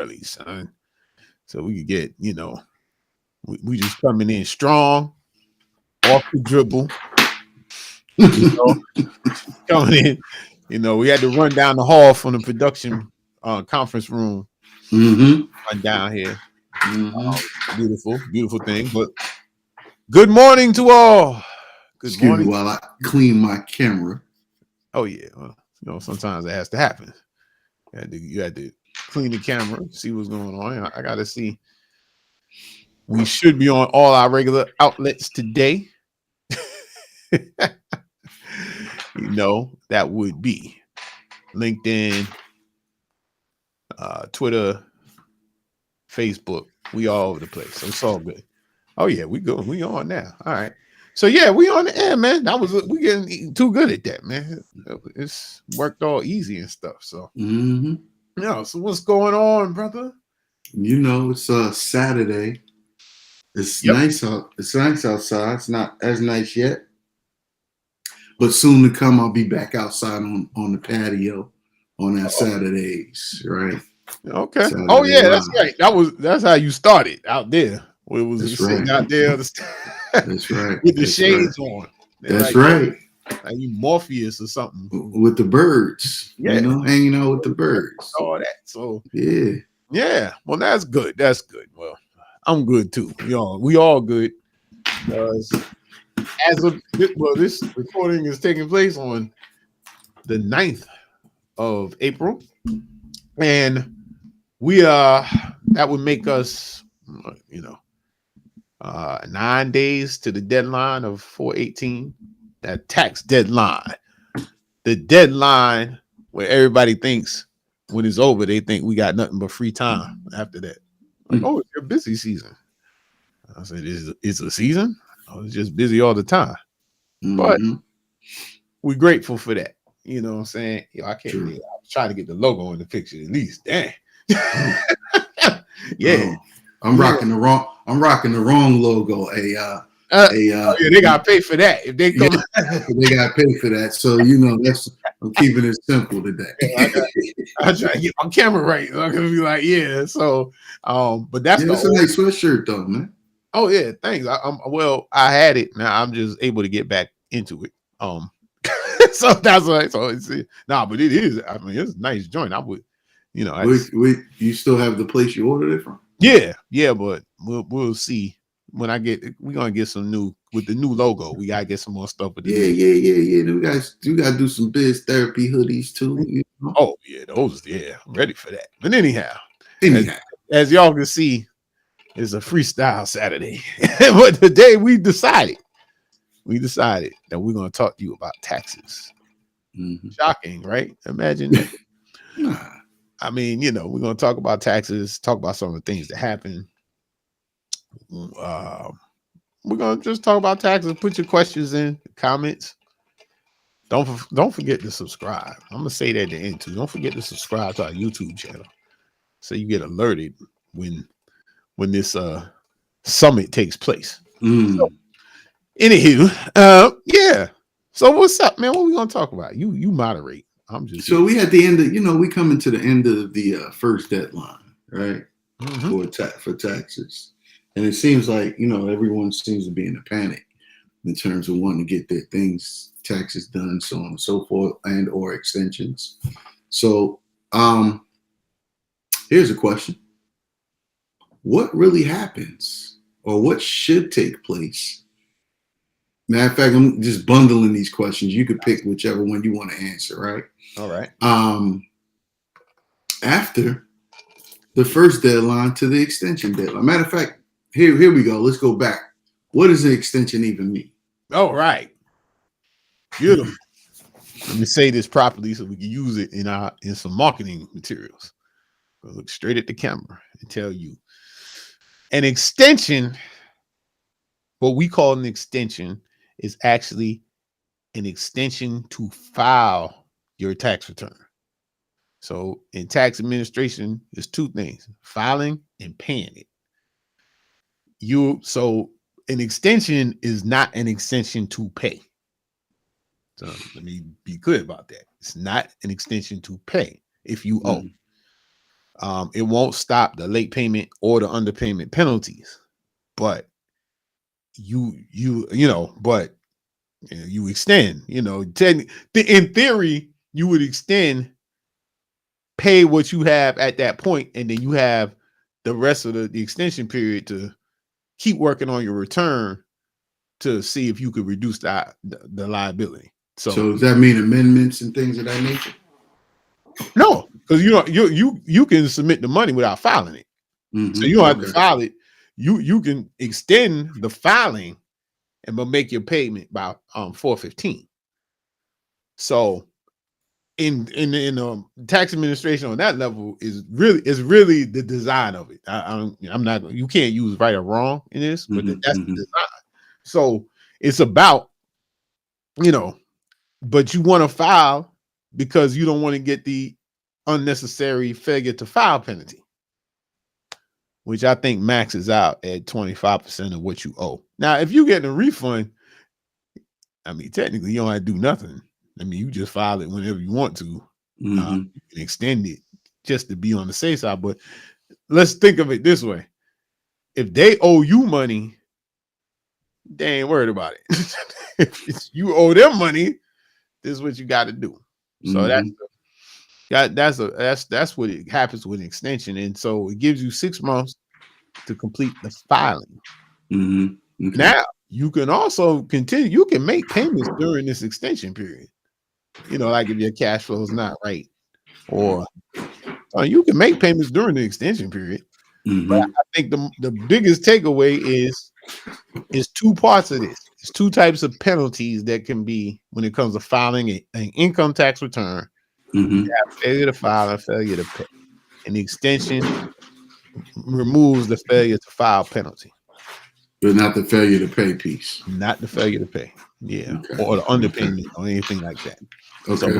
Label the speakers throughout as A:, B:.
A: early, son. So we could get, we just coming in strong, off the dribble, you know, coming in. We had to run down the hall from the production conference room
B: Mm-hmm.
A: run down here.
B: Mm-hmm.
A: Beautiful, beautiful thing. But good morning to all. Good
B: Excuse me
A: morning.
B: while I clean my camera.
A: Oh yeah, well, sometimes it has to happen. You had to clean the camera, see what's going on. I gotta see. We should be on all our regular outlets today. That would be LinkedIn, Twitter, Facebook. We all over the place. So it's all good. Oh yeah, we go. We on now. All right. So yeah, we on the air, man. We getting too good at that, man. It's worked all easy and stuff. So
B: Mm-hmm.
A: so what's going on, brother?
B: It's Saturday. It's
A: Yep.
B: nice out. It's nice outside. It's not as nice yet, but soon to come, I'll be back outside on the patio on that Saturdays, right?
A: Okay. Oh
B: Saturday
A: yeah, that's
B: live.
A: right. That's how you started out there. Where it was
B: That's
A: sitting
B: right.
A: out there
B: That's right.
A: with the
B: That's right.
A: shades on. They're
B: That's
A: like,
B: right.
A: like you Morpheus or something.
B: With the birds,
A: Yeah.
B: hanging out with the birds.
A: All that. So
B: Yeah.
A: well, that's good. That's good. Well, I'm good too. We all good. This recording is taking place on the 9th of April, and that would make us 9 days to the deadline of 4/18, that tax deadline, the deadline where everybody thinks when it's over, they think we got nothing but free time after that. Like, oh, it's your busy season. I said, it's a season? I was just busy all the time. But
B: Mm-hmm.
A: we're grateful for that. You know what I'm saying? I can't.
B: True.
A: I was trying to get the logo in the picture at least. Dang.
B: Oh.
A: Yeah.
B: Oh. I'm rocking the wrong logo.
A: Yeah, they gotta pay for that if they come.
B: They gotta pay for that. So I'm keeping it simple today.
A: I try to get my camera right. So I'm gonna be like, yeah. So, but that's
B: it's a nice sweatshirt though, man.
A: Oh yeah, thanks. I had it. Now I'm just able to get back into it. So that's why. So it's but it is. I mean, it's a nice joint. I would,
B: You still have the place you ordered it from?
A: Yeah, but we'll see when we're gonna get some new with the new logo. We gotta get some more stuff with the
B: You gotta do some biz therapy hoodies too.
A: Oh yeah, those I'm ready for that. But anyhow. As y'all can see, it's a freestyle Saturday. But today we decided that we're gonna talk to you about taxes.
B: Mm-hmm.
A: Shocking, right? Imagine that. I mean, we're gonna talk about taxes, talk about some of the things that happen. We're gonna just talk about taxes. Put your questions in the comments. Don't forget to subscribe. I'm gonna say that at the end too. Don't forget to subscribe to our YouTube channel so you get alerted when this summit takes place. So, anywho, yeah. So what's up, man? What we gonna talk about? You moderate. I'm just
B: so we at the end of we coming to the end of the first deadline, right? Mm-hmm. For taxes, and it seems like everyone seems to be in a panic in terms of wanting to get their taxes done, so on and so forth, and or extensions. So here's a question: what really happens, or what should take place? Matter of fact, I'm just bundling these questions. You could pick whichever one you want to answer, right?
A: All right.
B: After the first deadline to the extension deadline. Matter of fact, here we go. Let's go back. What does an extension even mean?
A: All right. Beautiful. Let me say this properly so we can use it in some marketing materials. I'll look straight at the camera and tell you. An extension, what we call an extension, is actually an extension to file your tax return. So in tax administration, there's two things: filing and paying it. So an extension is not an extension to pay. So let me be clear about that. It's not an extension to pay if you owe. It won't stop the late payment or the underpayment penalties, but but you extend. In theory, you would extend, pay what you have at that point, and then you have the rest of the extension period to keep working on your return to see if you could reduce the liability. So
B: does that mean amendments and things of that nature?
A: No, because you can submit the money without filing it. So you don't have to file it. You can extend the filing and but make your payment by 4/15. So in tax administration on that level is really the design of it. I'm not, you can't use right or wrong in this, but that's the design. So it's about, but you want to file because you don't want to get the unnecessary failure to file penalty, which I think maxes out at 25% of what you owe. Now, if you get a refund, I mean, technically you don't have to do nothing. I mean, you just file it whenever you want to. You can extend it just to be on the safe side. But let's think of it this way. If they owe you money, they ain't worried about it. If you owe them money, this is what you got to do. So that's what it happens with an extension. And so it gives you 6 months to complete the filing. Okay. Now you can also continue. You can make payments during this extension period. Like if your cash flow is not right, or you can make payments during the extension period. But I think the biggest takeaway is 2 parts of this. It's 2 types of penalties that can be when it comes to filing an income tax return. You have failure to file and failure to pay. And the extension removes the failure to file penalty.
B: But not the failure to pay piece.
A: Not the failure to pay. Yeah. Okay. Or the underpayment or anything like that. Okay. So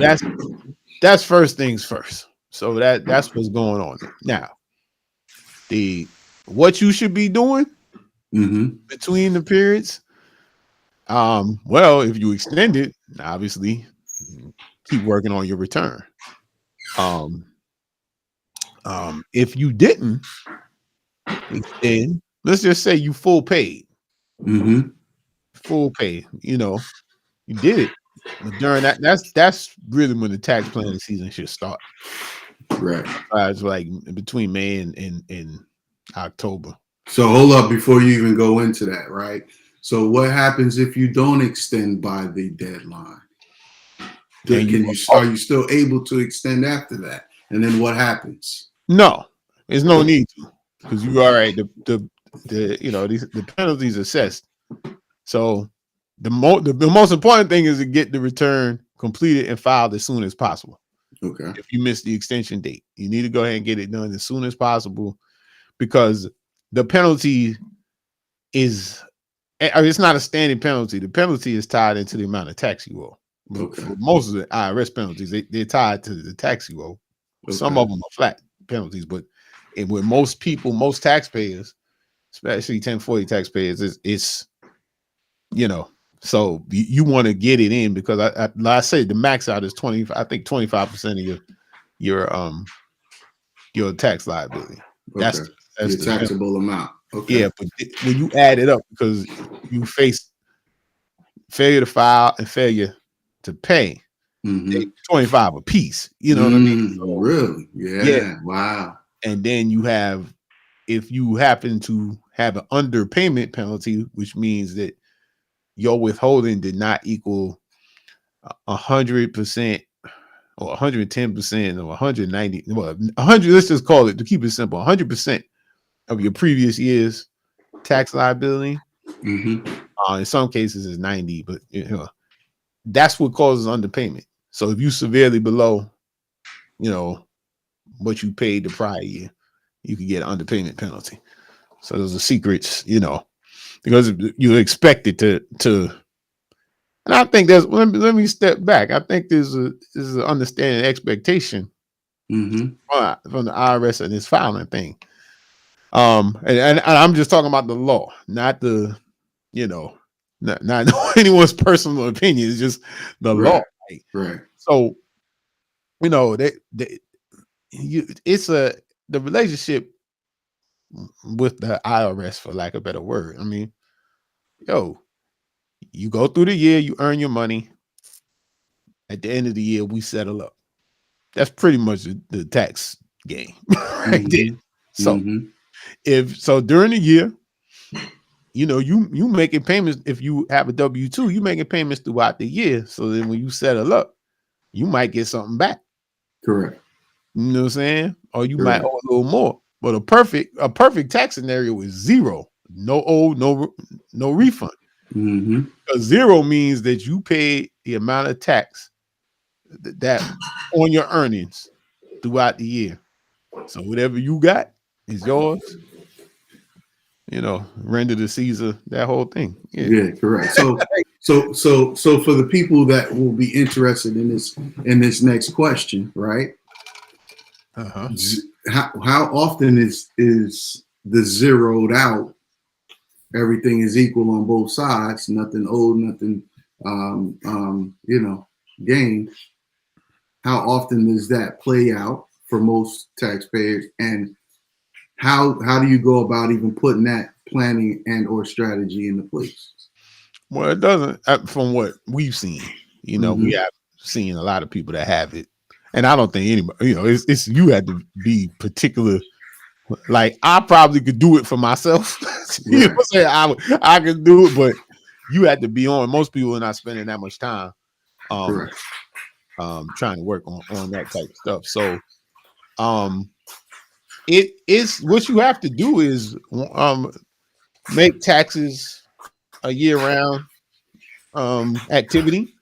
A: that's first things first. So that's what's going on now. What you should be doing between the periods. Well, if you extend it, obviously keep working on your return. If you didn't extend, let's just say you full paid. Full pay, you did it. But during that's really when the tax planning season should start.
B: Right.
A: It's like between May and October.
B: So hold up before you even go into that, right? So what happens if you don't extend by the deadline? Are you still able to extend after that? And then what happens?
A: No, there's no need to, because you all right. The penalties assessed. So the most important thing is to get the return completed and filed as soon as possible.
B: Okay.
A: If you miss the extension date, you need to go ahead and get it done as soon as possible, because the penalty is, it's not a standing penalty. The penalty is tied into the amount of tax you owe. Okay. For most of the IRS penalties, they're tied to the tax you owe. Okay. Some of them are flat penalties, but with most people, most taxpayers, especially 1040 taxpayers, it's so you want to get it in, because I say the max out is 25% of your tax liability.
B: Okay. That's the taxable amount. Okay.
A: Yeah, but when you add it up, because you face failure to file and failure to pay, 25 a piece. You know what I mean? So,
B: really? Yeah. Wow.
A: And then you have, if you happen to have an underpayment penalty, which means that your withholding did not equal 100% or 110% or 190, 100. Let's just call it, to keep it simple, 100% of your previous year's tax liability. In some cases, is 90, but that's what causes underpayment. So if you severely below, what you paid the prior year, you could get an underpayment penalty. So those are secrets, because you expect it to. And I think let me step back. I think there's an understanding expectation from the IRS and this filing thing. And I'm just talking about the law, not the, not anyone's personal opinion. It's just the law.
B: Right.
A: So, it's the relationship with the IRS, for lack of a better word. I mean, yo, you go through the year, you earn your money. At the end of the year, we settle up. That's pretty much the tax game, right there. So if so during the year, you know, you making payments. If you have a W-2, you making payments throughout the year. So then when you settle up, you might get something back.
B: Correct.
A: You know what I'm saying? Or you might owe a little more. But a perfect tax scenario is zero. No owe, no refund. Because zero means that you paid the amount of tax that on your earnings throughout the year. So whatever you got is yours. You know, render to Caesar, that whole thing.
B: Yeah, correct. So for the people that will be interested in this next question, right? How often is the zeroed out? Everything is equal on both sides. Nothing owed, nothing gained. How often does that play out for most taxpayers, and how do you go about even putting that planning and or strategy into place?
A: Well, it doesn't. From what we've seen, you know, we have seen a lot of people that have it, and I don't think anybody, you know, it's you had to be particular. Like I probably could do it for myself. You know what I'm saying? I could do it, but you had to be on. Most people are not spending that much time trying to work on that type of stuff. So it is what you have to do is make taxes a year-round activity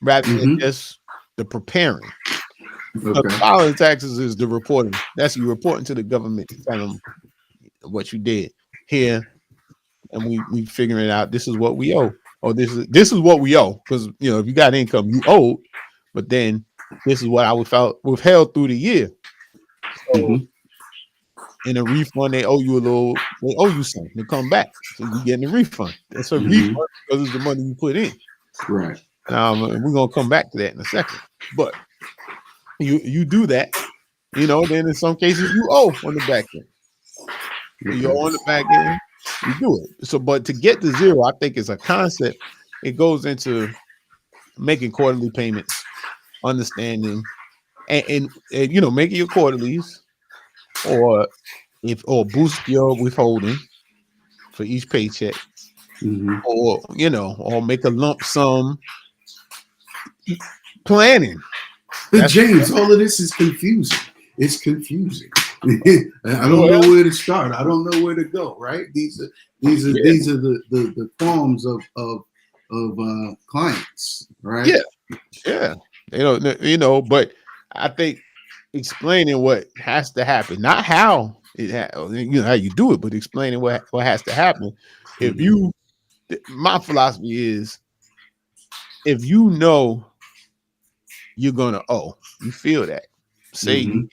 A: rather than just the preparing. The filing taxes is the reporting. That's you reporting to the government to tell them what you did here, and we figuring out this is what we owe, or this is what we owe, because you know if you got income you owe, but then this is what I withheld through the year. So in a refund they owe you something to come back, so you getting a refund. That's a refund because it's the money you put in.
B: Right.
A: We're gonna come back to that in a second, but you do that, you know. Then in some cases you owe on the back end. You owe on the back end, you do it. So, but to get to zero, I think it's a concept. It goes into making quarterly payments, understanding, and you know, making your quarterlies, or boost your withholding for each paycheck, or you know, or make a lump sum. Planning.
B: James, all of this is confusing. It's confusing. I don't know where to start. I don't know where to go. Right? These are the qualms of clients. Right?
A: Yeah. You know. But I think explaining what has to happen, not how how you do it, but explaining what has to happen. If you, my philosophy is, if you know you're gonna owe, you feel that. Say you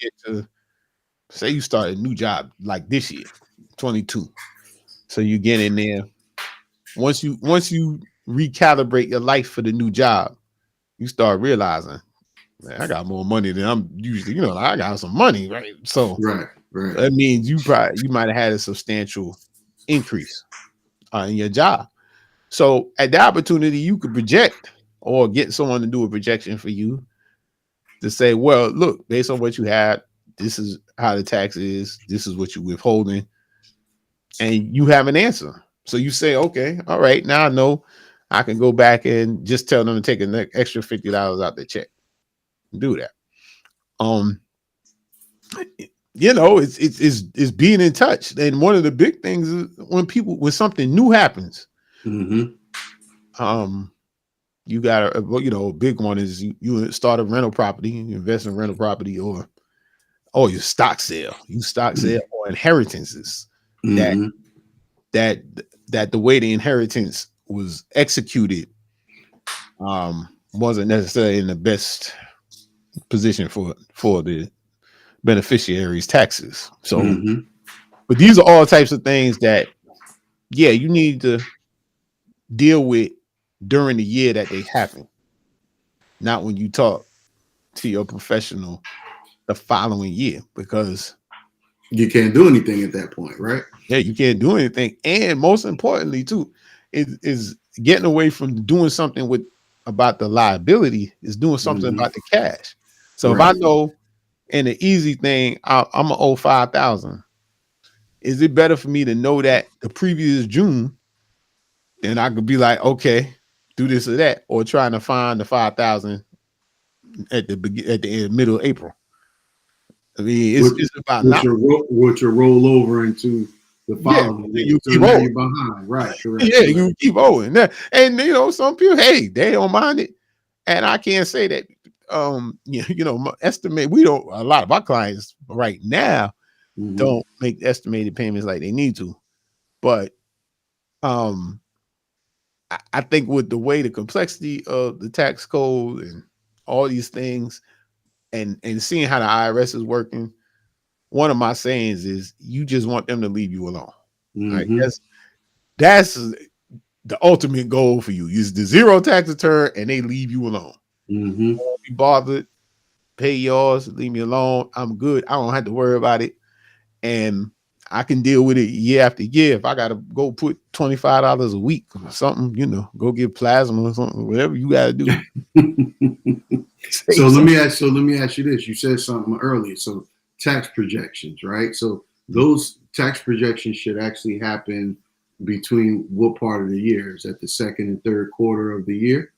A: say you start a new job like this year, 22. So you get in there. Once you recalibrate your life for the new job, you start realizing, man, I got more money than I'm usually, you know, I got some money, right? So that means you might have had a substantial increase in your job. So at the opportunity, you could project or get someone to do a projection for you to say, well, look, based on what you had, this is how the tax is, this is what you're withholding, and you have an answer. So you say, okay, all right, now I know I can go back and just tell them to take an extra $50 out the check. Do that. You know, it's being in touch. And one of the big things is when something new happens, you got a big one is you start a rental property, you invest in rental property, or your stock sale, or inheritances that the way the inheritance was executed wasn't necessarily in the best position for the beneficiary's taxes. So, but these are all types of things that, you need to deal with during the year that they happen, not when you talk to your professional the following year, because
B: You can't do anything at that point, right?
A: Yeah, you can't do anything. And most importantly, too, is getting away from doing something with about the liability is doing something about the cash. So if I know in the easy thing, I'm gonna owe 5,000. Is it better for me to know that the previous June, then I could be like, okay, do this or that, or trying to find the 5,000 at the middle of April? I mean, it's about
B: which will roll over into the following year.
A: You
B: so
A: keep
B: now
A: owing.
B: You're behind, right? Correct.
A: Yeah, correct. You keep owing. And some people, hey, they don't mind it, and I can't say that. Estimate. We don't. A lot of our clients right now don't make estimated payments like they need to, but I think with the way the complexity of the tax code and all these things, and seeing how the IRS is working, one of my sayings is you just want them to leave you alone. Right? That's the ultimate goal for you. Use the zero tax return and they leave you alone. Don't be bothered. Pay yours. Leave me alone. I'm good. I don't have to worry about it. And I can deal with it year after year. If I got to go put $25 a week or something, go get plasma or something, whatever you got to do.
B: So let me ask you this. You said something earlier. So tax projections, right? So those tax projections should actually happen between what part of the year? Is that the second and third quarter of the year?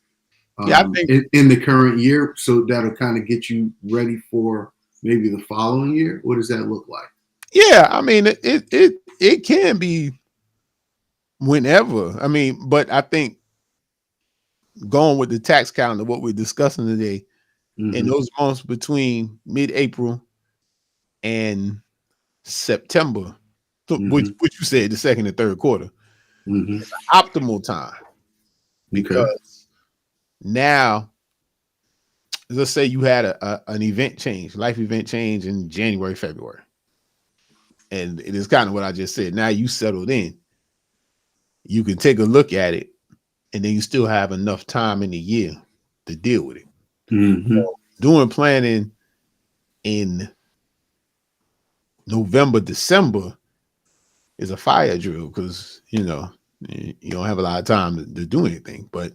A: Yeah, I think
B: in the current year. So that'll kind of get you ready for maybe the following year. What does that look like?
A: Yeah, I mean, it can be whenever. I mean, but I think going with the tax calendar, what we're discussing today, in those months between mid-April and September, which you said the second and third quarter, is an optimal time because now, let's say you had an event change, life event change in January, February. And it is kind of what I just said. Now you settled in. You can take a look at it, and then you still have enough time in the year to deal with it. So doing planning in November, December is a fire drill because you don't have a lot of time to do anything. But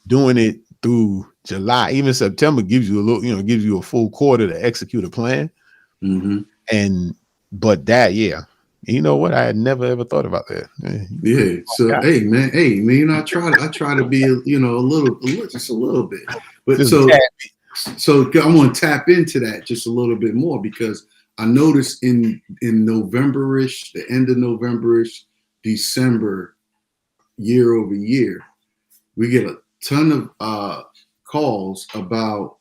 A: doing it through July, even September gives you a little, gives you a full quarter to execute a plan. But that, you know what? I had never ever thought about that.
B: Yeah. So hey man, I try to be a little just a little bit. But
A: Just
B: so I want to tap into that just a little bit more because I noticed in November-ish, the end of November-ish, December, year over year, we get a ton of calls about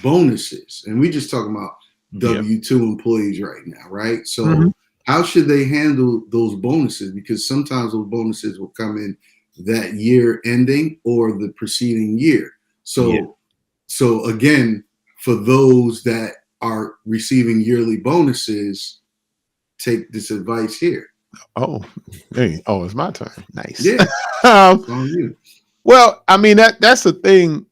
B: bonuses, and we just talking about W-2 employees right now, right? So how should they handle those bonuses? Because sometimes those bonuses will come in that year ending or the preceding year. So again, for those that are receiving yearly bonuses, take this advice here.
A: Oh, hey, it's my turn. Nice.
B: Yeah.
A: Well, I mean that's the thing.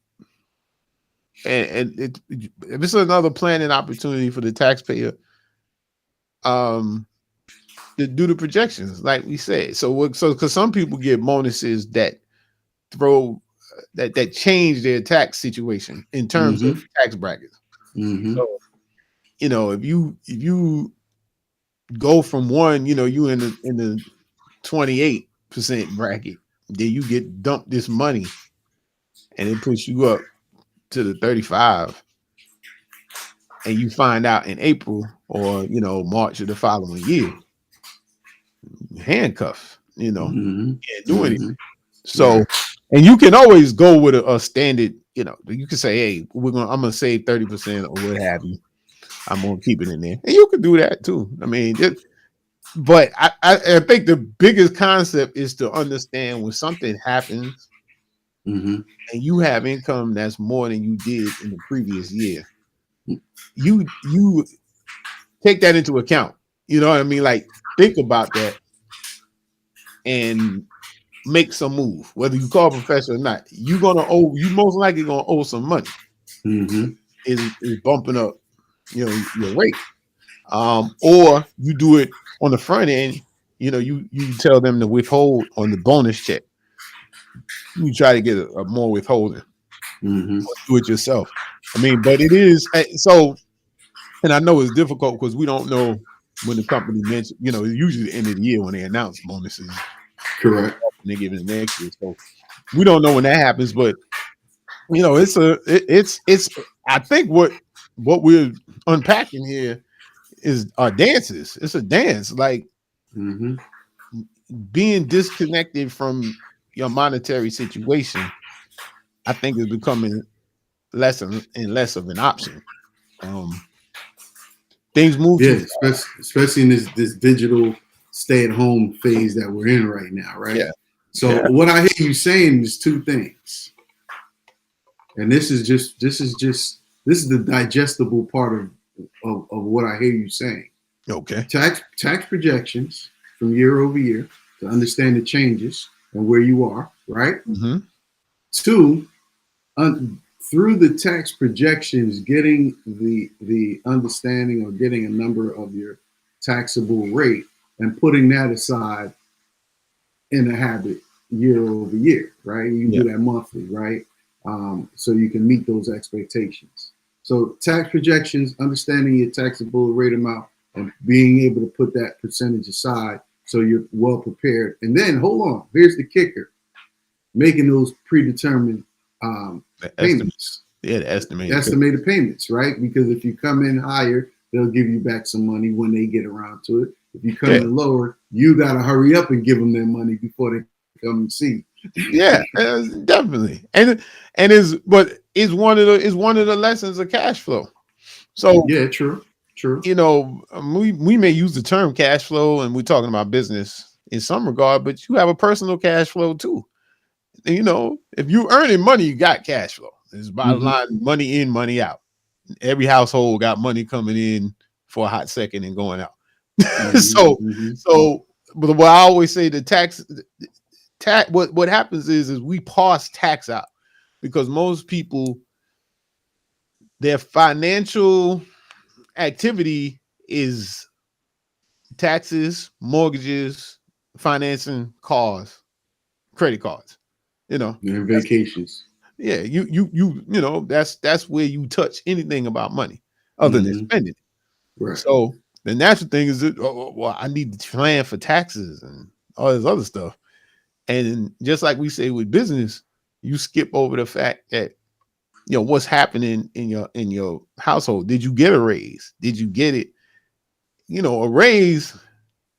A: And if it's another planning opportunity for the taxpayer, to do the projections, like we said. So because some people get bonuses that that change their tax situation in terms of tax brackets. So, if you go from one, you in the 28% bracket, then you get dumped this money, and it puts you up to the 35, and you find out in April or March of the following year, handcuffed, can't do anything. So, and you can always go with a standard, you can say, hey, I'm gonna save 30% or what have you. I'm gonna keep it in there, and you can do that too. I mean, but I think the biggest concept is to understand when something happens. And you have income that's more than you did in the previous year, you take that into account. You know what I mean? Like, think about that and make some move. Whether you call a professional or not, you most likely gonna owe some money. Is bumping up, your rate. Or you do it on the front end. You know, you tell them to withhold on the bonus check. You try to get a more withholding.
B: Mm-hmm.
A: Do it yourself. I mean, but it is so, and I know it's difficult because we don't know when the company mentions. You know, usually the end of the year when they announce bonuses.
B: Correct.
A: And they give it the next year, so we don't know when that happens. But you know, it's I think what we're unpacking here is our dances. It's a dance, like
B: Mm-hmm.
A: being disconnected from your monetary situation. I think is becoming less and less of an option. Things move
B: Yeah,
A: too.
B: especially in this digital stay-at-home phase that we're in right now, right?
A: Yeah.
B: So
A: Yeah.
B: what I hear you saying is two things, and this is the digestible part of what I hear you saying.
A: Okay.
B: Tax projections from year over year to understand the changes and where you are, right?
A: Mm-hmm.
B: Two, through the tax projections, getting the understanding or getting a number of your taxable rate and putting that aside in a habit year over year, right? You can do that monthly, right? So you can meet those expectations. So tax projections, understanding your taxable rate amount, and being able to put that percentage aside so you're well prepared. And then hold on, here's the kicker: making those predetermined payments.
A: Yeah, the
B: estimated payments, right? Because if you come in higher, they'll give you back some money when they get around to it. If you come in lower, you got to hurry up and give them their money before they come and see.
A: Yeah, definitely. And is one of the lessons of cash flow. So
B: yeah, true.
A: You know, we may use the term cash flow, and we're talking about business in some regard, but you have a personal cash flow too. And, you know, if you're earning money, you got cash flow. It's bottom line, money in, money out. Every household got money coming in for a hot second and going out. So, but what I always say, the tax, what happens is we parse tax out because most people, their financial activity is taxes, mortgages, financing, cars, credit cards. You know,
B: and vacations.
A: Yeah, you know, that's where you touch anything about money other than spending it.
B: Right.
A: So the natural thing is that, well, I need to plan for taxes and all this other stuff. And just like we say with business, you skip over the fact that, you know, what's happening in your household. Did you get a raise? Did you get it? You know, a raise,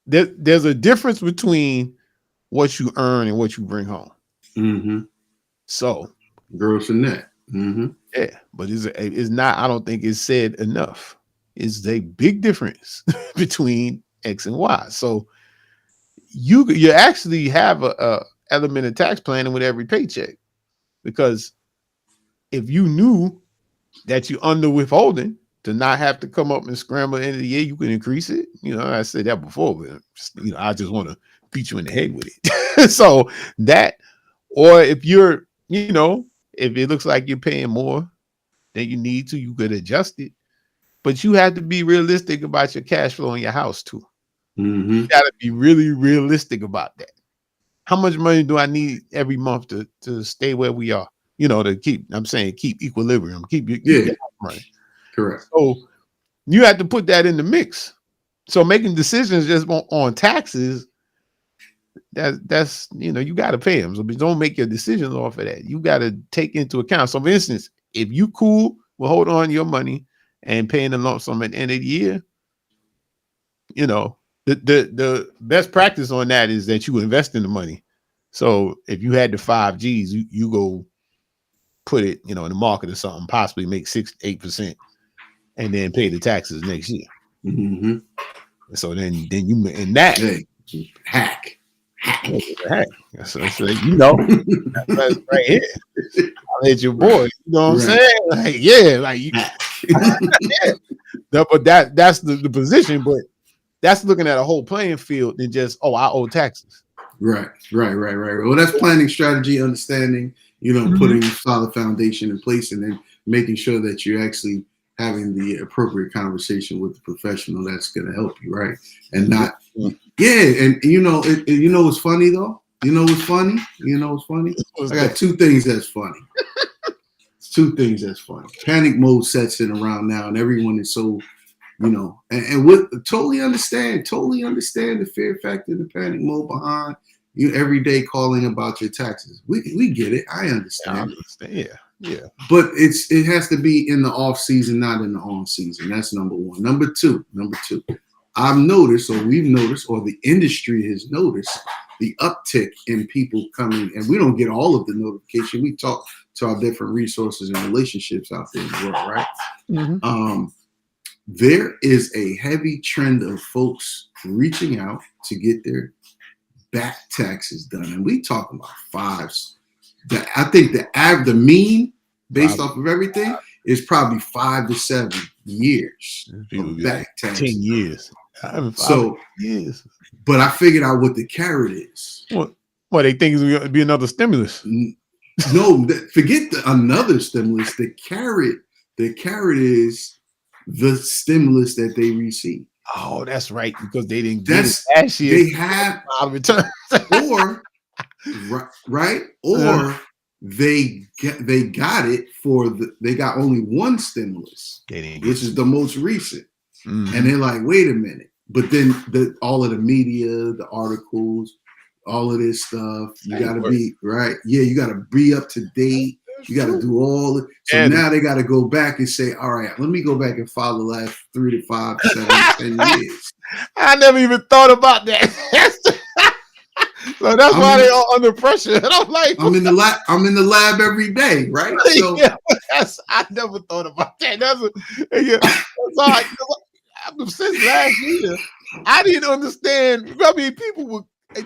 A: there's a difference between what you earn and what you bring home. So
B: gross and net.
A: Yeah, but it's not, I don't think it's said enough. It's a big difference between X and Y. So you actually have a element of tax planning with every paycheck, because if you knew that you under withholding to not have to come up and scramble at the end of the year, you can increase it. You know, I said that before, but you know, I just want to beat you in the head with it. So that, or if you're, you know, if it looks like you're paying more than you need to, you could adjust it. But you have to be realistic about your cash flow in your house too. You got to be really realistic about that. How much money do I need every month to stay where we are? You know, to keep, I'm saying, keep equilibrium, keep your house money.
B: Correct.
A: So you have to put that in the mix. So making decisions just on taxes, that's you know, you got to pay them. So don't make your decisions off of that. You got to take into account. So for instance, if you cool, well, hold on to your money and paying a lump sum at the end of the year, you know, the best practice on that is that you invest in the money. So if you had the 5 G's, you go put it, you know, in the market or something, possibly make 6-8%, and then pay the taxes next year. So then you, and that
B: hack.
A: So you know, that's right here. I'll let your boy. You know what I'm saying? Like, yeah, like you. Yeah. But that's the position. But that's looking at a whole playing field than just, oh, I owe taxes.
B: Right. Well, that's planning, strategy, understanding. You know, putting a solid foundation in place, and then making sure that you're actually having the appropriate conversation with the professional that's going to help you, right? And not, and you know, you know what's funny though? You know what's funny? I got two things that's funny. Two things that's funny. Panic mode sets in around now, and everyone is so, you know, and what totally understand the fear factor, the panic mode behind you every day calling about your taxes. We get it. I understand.
A: Yeah.
B: But it has to be in the off season, not in the on season. That's number one. Number two. I've noticed, or we've noticed, or the industry has noticed the uptick in people coming, and we don't get all of the notification. We talk to our different resources and relationships out there in the world, right?
A: Mm-hmm.
B: There is a heavy trend of folks reaching out to get their back taxes done, and we talking about fives. I think the mean based off of everything is probably 5 to 7 years of back taxes.
A: 10 years.
B: So
A: years.
B: But I figured out what the carrot is.
A: What they think is going to be another stimulus?
B: No, forget another stimulus. The carrot is the stimulus that they receive.
A: Oh, that's right, because they didn't get it last year.
B: They have
A: return,
B: or right, or they got it they got only one stimulus, which is the most recent, and they're like, wait a minute. But then all of the media, the articles, all of this stuff, you got to be right. Yeah, you got to be up to date. You got to do all it. So now they got to go back and say, all right, let me go back and follow the last 3 to 5, 7, 10 years.
A: I never even thought about that. So that's why they're all under pressure. And I'm like,
B: I'm in the lab every day, right? So
A: I never thought about that. That's all. Since last year, I didn't understand. I mean,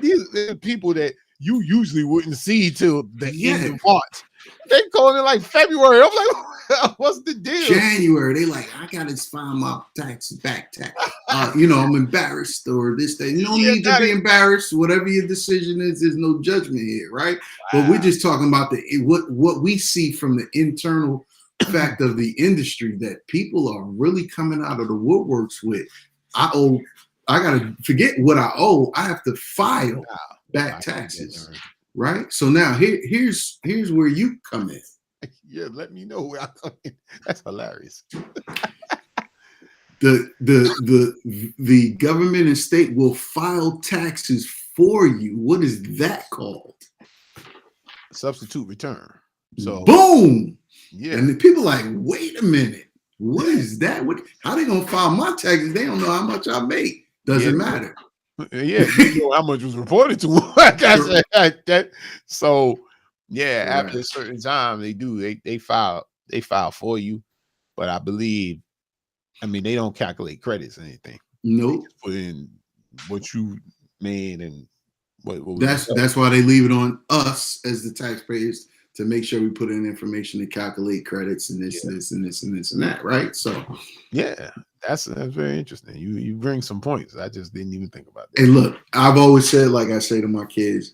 A: these people that you usually wouldn't see till the end of March. They calling it like February. I'm like, what's the deal?
B: January. They like, I gotta file my back tax. I'm embarrassed or this thing. You don't need to be embarrassed. Whatever your decision is, there's no judgment here, right? Wow. But we're just talking about what we see from the internal fact of the industry that people are really coming out of the woodworks with. I gotta forget what I owe. I have to file back taxes. Right. So now here's where you come in.
A: Yeah, let me know where I come in. That's hilarious.
B: The government and state will file taxes for you. What is that called?
A: Substitute return. So
B: boom.
A: Yeah.
B: And the people are like, wait a minute. What is that? How they gonna file my taxes? They don't know how much I make. Doesn't matter.
A: Yeah, you know how much was reported to them. So after a certain time, they file for you, but I believe, they don't calculate credits or anything.
B: Nope.
A: Put in what you made and what
B: that's why they leave it on us as the taxpayers to make sure we put in information to calculate credits and this and this and this and this and that, right? So
A: that's very interesting. You bring some points. I just didn't even think about that.
B: And look, I've always said, like I say to my kids,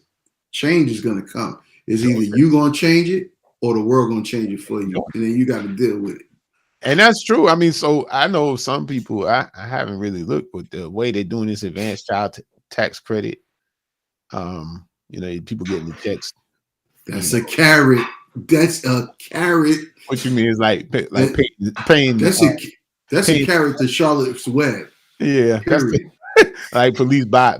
B: change is gonna come. It's either you gonna change it or the world gonna change it for you, and then you got to deal with it.
A: And that's true. So I know some people. I haven't really looked, but the way they're doing this advanced child tax credit, people getting the checks.
B: That's a carrot. That's a carrot.
A: What you mean is like paying.
B: That's a carrot to Charlotte's Web.
A: Yeah, that's like police buy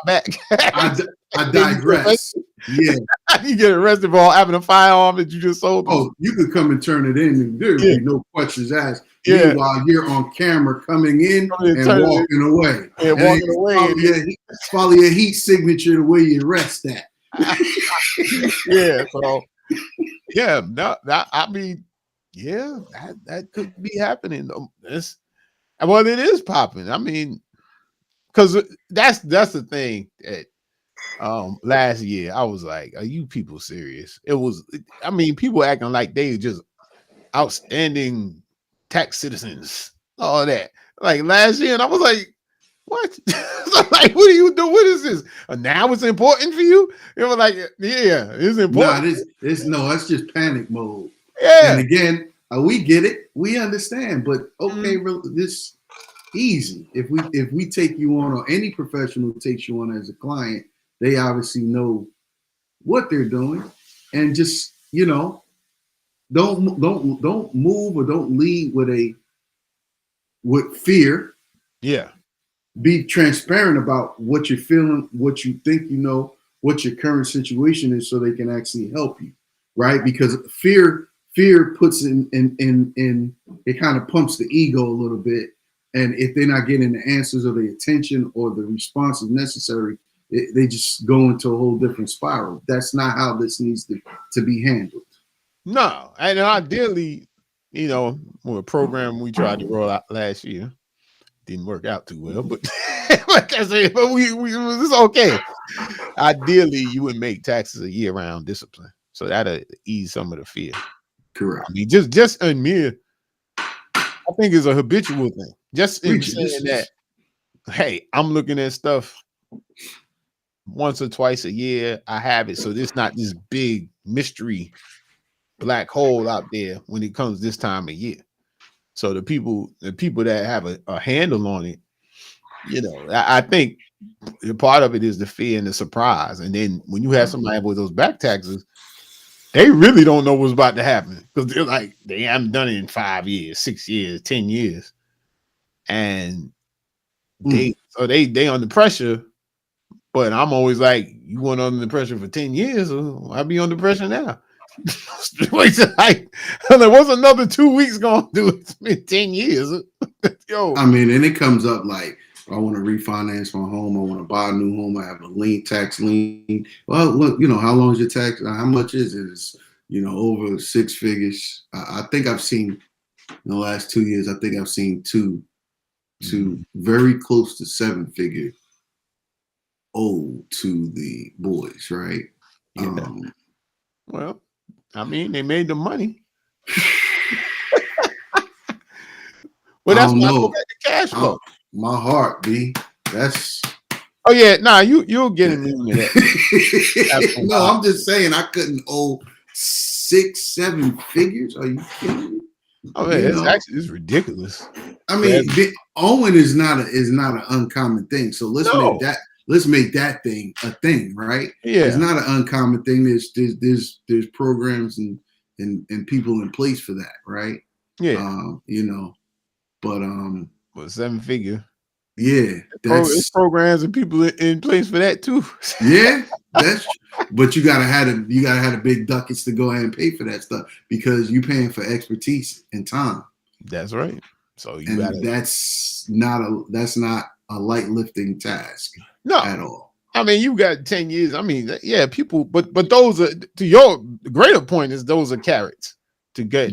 A: back.
B: I digress. Yeah,
A: you get arrested for having a firearm that you just sold.
B: Oh, you could come and turn it in, and there be no questions asked. Yeah, while you're on camera coming in and walking away.
A: Yeah, walking away.
B: Follow your heat signature the way you rest at.
A: Yeah. So that could be happening. It is popping. Because that's the thing that last year I was like, are you people serious? It was, people acting like they just outstanding tax citizens, all that. Like last year, and I was like, what? Like, what do you do? What is this? Now it's important for you? It was like, it's important.
B: That's just panic mode.
A: Yeah.
B: And again, We get it. We understand. But okay, this easy. If we take you on, or any professional takes you on as a client, they obviously know what they're doing, and just don't move or don't lead with fear.
A: Yeah.
B: Be transparent about what you're feeling, what you think what your current situation is, so they can actually help you, right? Because fear puts in it kind of pumps the ego a little bit, and if they're not getting the answers or the attention or the responses necessary, they just go into a whole different spiral. That's not how this needs to be handled.
A: No, and ideally, with a program we tried to roll out last year, didn't work out too well, but like I said, but it's okay. Ideally, you would make taxes a year-round discipline, so that'll ease some of the fear.
B: Correct.
A: I mean, just in me, I think it's a habitual thing. Just in saying that, hey, I'm looking at stuff once or twice a year. I have it, so there's not this big mystery black hole out there when it comes this time of year. So the people that have a handle on it, I think part of it is the fear and the surprise. And then when you have somebody with those back taxes, they really don't know what's about to happen, because they're like, they haven't done it in 5 years, 6 years, 10 years. And they under pressure. But I'm always like, you weren't under pressure for 10 years, or I'll be under pressure now. What's another 2 weeks gonna do? It's been 10 years. Yo.
B: I mean, and it comes up like, I want to refinance my home. I want to buy a new home. I have a tax lien. Well, look, how long is your tax? How much is it? It's, over 6 figures. I think I've seen in the last 2 years, I think I've seen two very close to 7-figure owed to the boys, right?
A: Yeah. Well, I mean, they made the money. Well, that's why I look at the cash flow.
B: My heart, B. That's.
A: Oh yeah, nah, you'll get immune to that.
B: No, I'm just saying I couldn't owe 6-7 figures. Are you kidding me?
A: Oh man, it's ridiculous.
B: I mean, owing is not an uncommon thing. So let's make that thing a thing, right?
A: Yeah,
B: it's not an uncommon thing. There's programs and people in place for that, right?
A: Yeah,
B: but
A: 7-figure.
B: Yeah,
A: there's programs and people in place for that too.
B: Yeah, but you gotta have the big ducats to go ahead and pay for that stuff, because you're paying for expertise and time.
A: That's right. So
B: that's not a light lifting task.
A: No,
B: at all.
A: I mean, you got 10 years. I mean, yeah, people, but those are, to your greater point, is those are carrots to get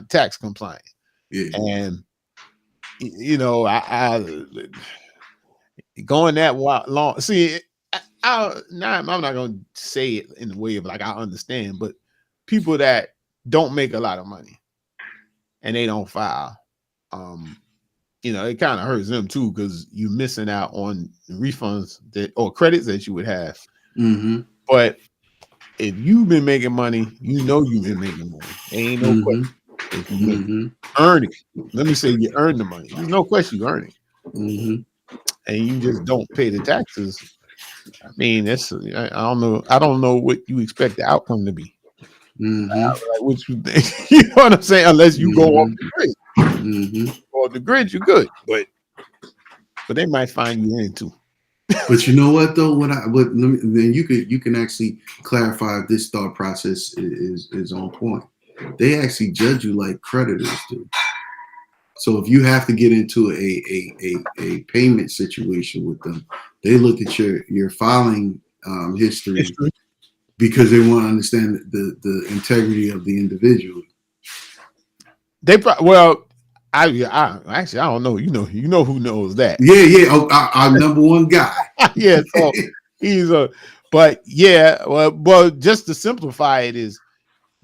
A: tax compliant.
B: Yeah,
A: and I going that long. See, I'm not going to say it in the way of like I understand, but people that don't make a lot of money and they don't file, it kind of hurts them too, because you're missing out on refunds or credits that you would have.
B: Mm-hmm.
A: But if you've been making money, you've been making money. There ain't no question. If you earn it, let me say you earn the money. There's no question you earn it, and you just don't pay the taxes. I mean, I don't know what you expect the outcome to be. Like what you think, you know what I'm saying? Unless you go off the grid, or the grid, you're good. But they might find you in too.
B: But you know what though? Then you can actually clarify if this thought process is on point. They actually judge you like creditors do. So if you have to get into a payment situation with them, they look at your filing history, because they want to understand the integrity of the individual.
A: I don't know. You know who knows that?
B: Yeah. Our number one guy.
A: Yeah. So he's well, just to simplify it is,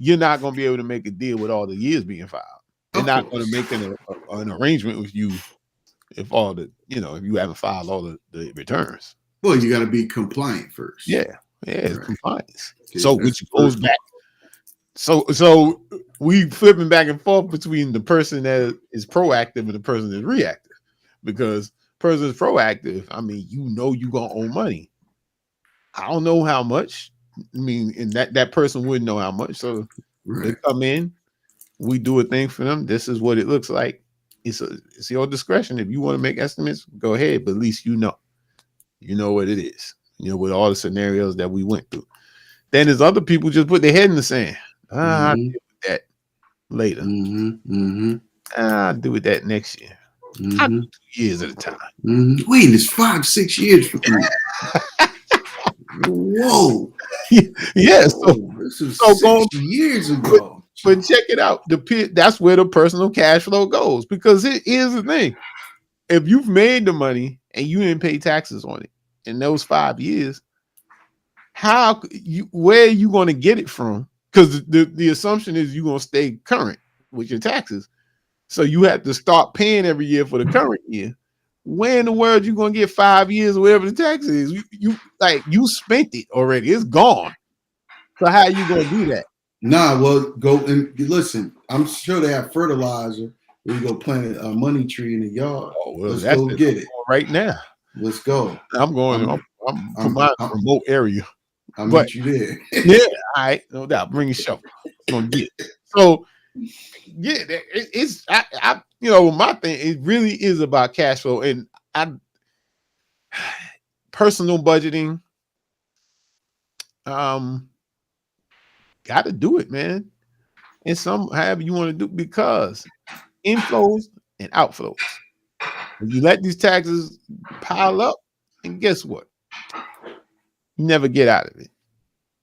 A: you're not going to be able to make a deal with all the years being filed. They're not going to make an arrangement with you if if you haven't filed all the returns.
B: Well, you got to be compliant first.
A: Yeah, it's compliance. So which goes back. So we flipping back and forth between the person that is proactive and the person that's reactive, because person is proactive. I mean, you're gonna owe money. I don't know how much. I mean, and that person wouldn't know how much. So they come in, we do a thing for them. This is what it looks like. It's your discretion. If you want to make estimates, go ahead. But at least you know what it is. With all the scenarios that we went through. Then there's other people just put their head in the sand. I'll deal with that later. I'll do with that next year. I'll do 2 years at a time.
B: Wait, it's 5-6 years for me. Whoa.
A: Yeah. So
B: this is 6 years ago.
A: But check it out. That's where the personal cash flow goes. Because here's the thing. If you've made the money and you didn't pay taxes on it in those 5 years, where are you going to get it from? Because the assumption is you're going to stay current with your taxes. So you have to start paying every year for the current year. Where in the world you going to get 5 years or whatever the tax is? You spent it already. It's gone. So how are you going to do that?
B: Nah, well, go and listen. I'm sure they have fertilizer. We go plant a money tree in the yard.
A: Oh, well,
B: let's go get it
A: right now.
B: Let's go.
A: I'm from my remote area.
B: I'll meet you there.
A: Yeah, all right, no doubt. Bring a shovel. Gonna get it. So, yeah, it's my thing. It really is about cash flow, and personal budgeting. Got to do it, man. And however you want to do, because inflows and outflows. If you let these taxes pile up, and guess what? You never get out of it.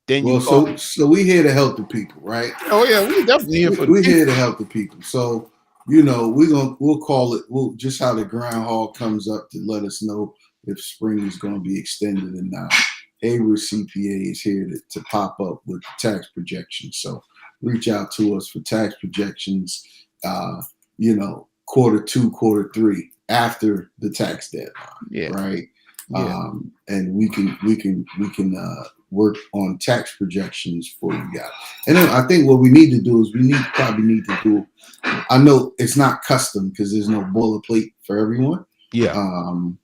A: Then
B: so we here to help the people, right?
A: Oh yeah, we definitely here
B: we're here to help the people. So we'll call it. We'll just how the groundhog comes up to let us know if spring is going to be extended and not. Hayward CPA is here to pop up with tax projections. So reach out to us for tax projections. Quarter 2, quarter 3 after the tax deadline. Yeah. Right. Yeah. And we can work on tax projections for you guys. And then I think what we need to do is probably need to do. I know it's not custom because there's no boilerplate for everyone.
A: Yeah.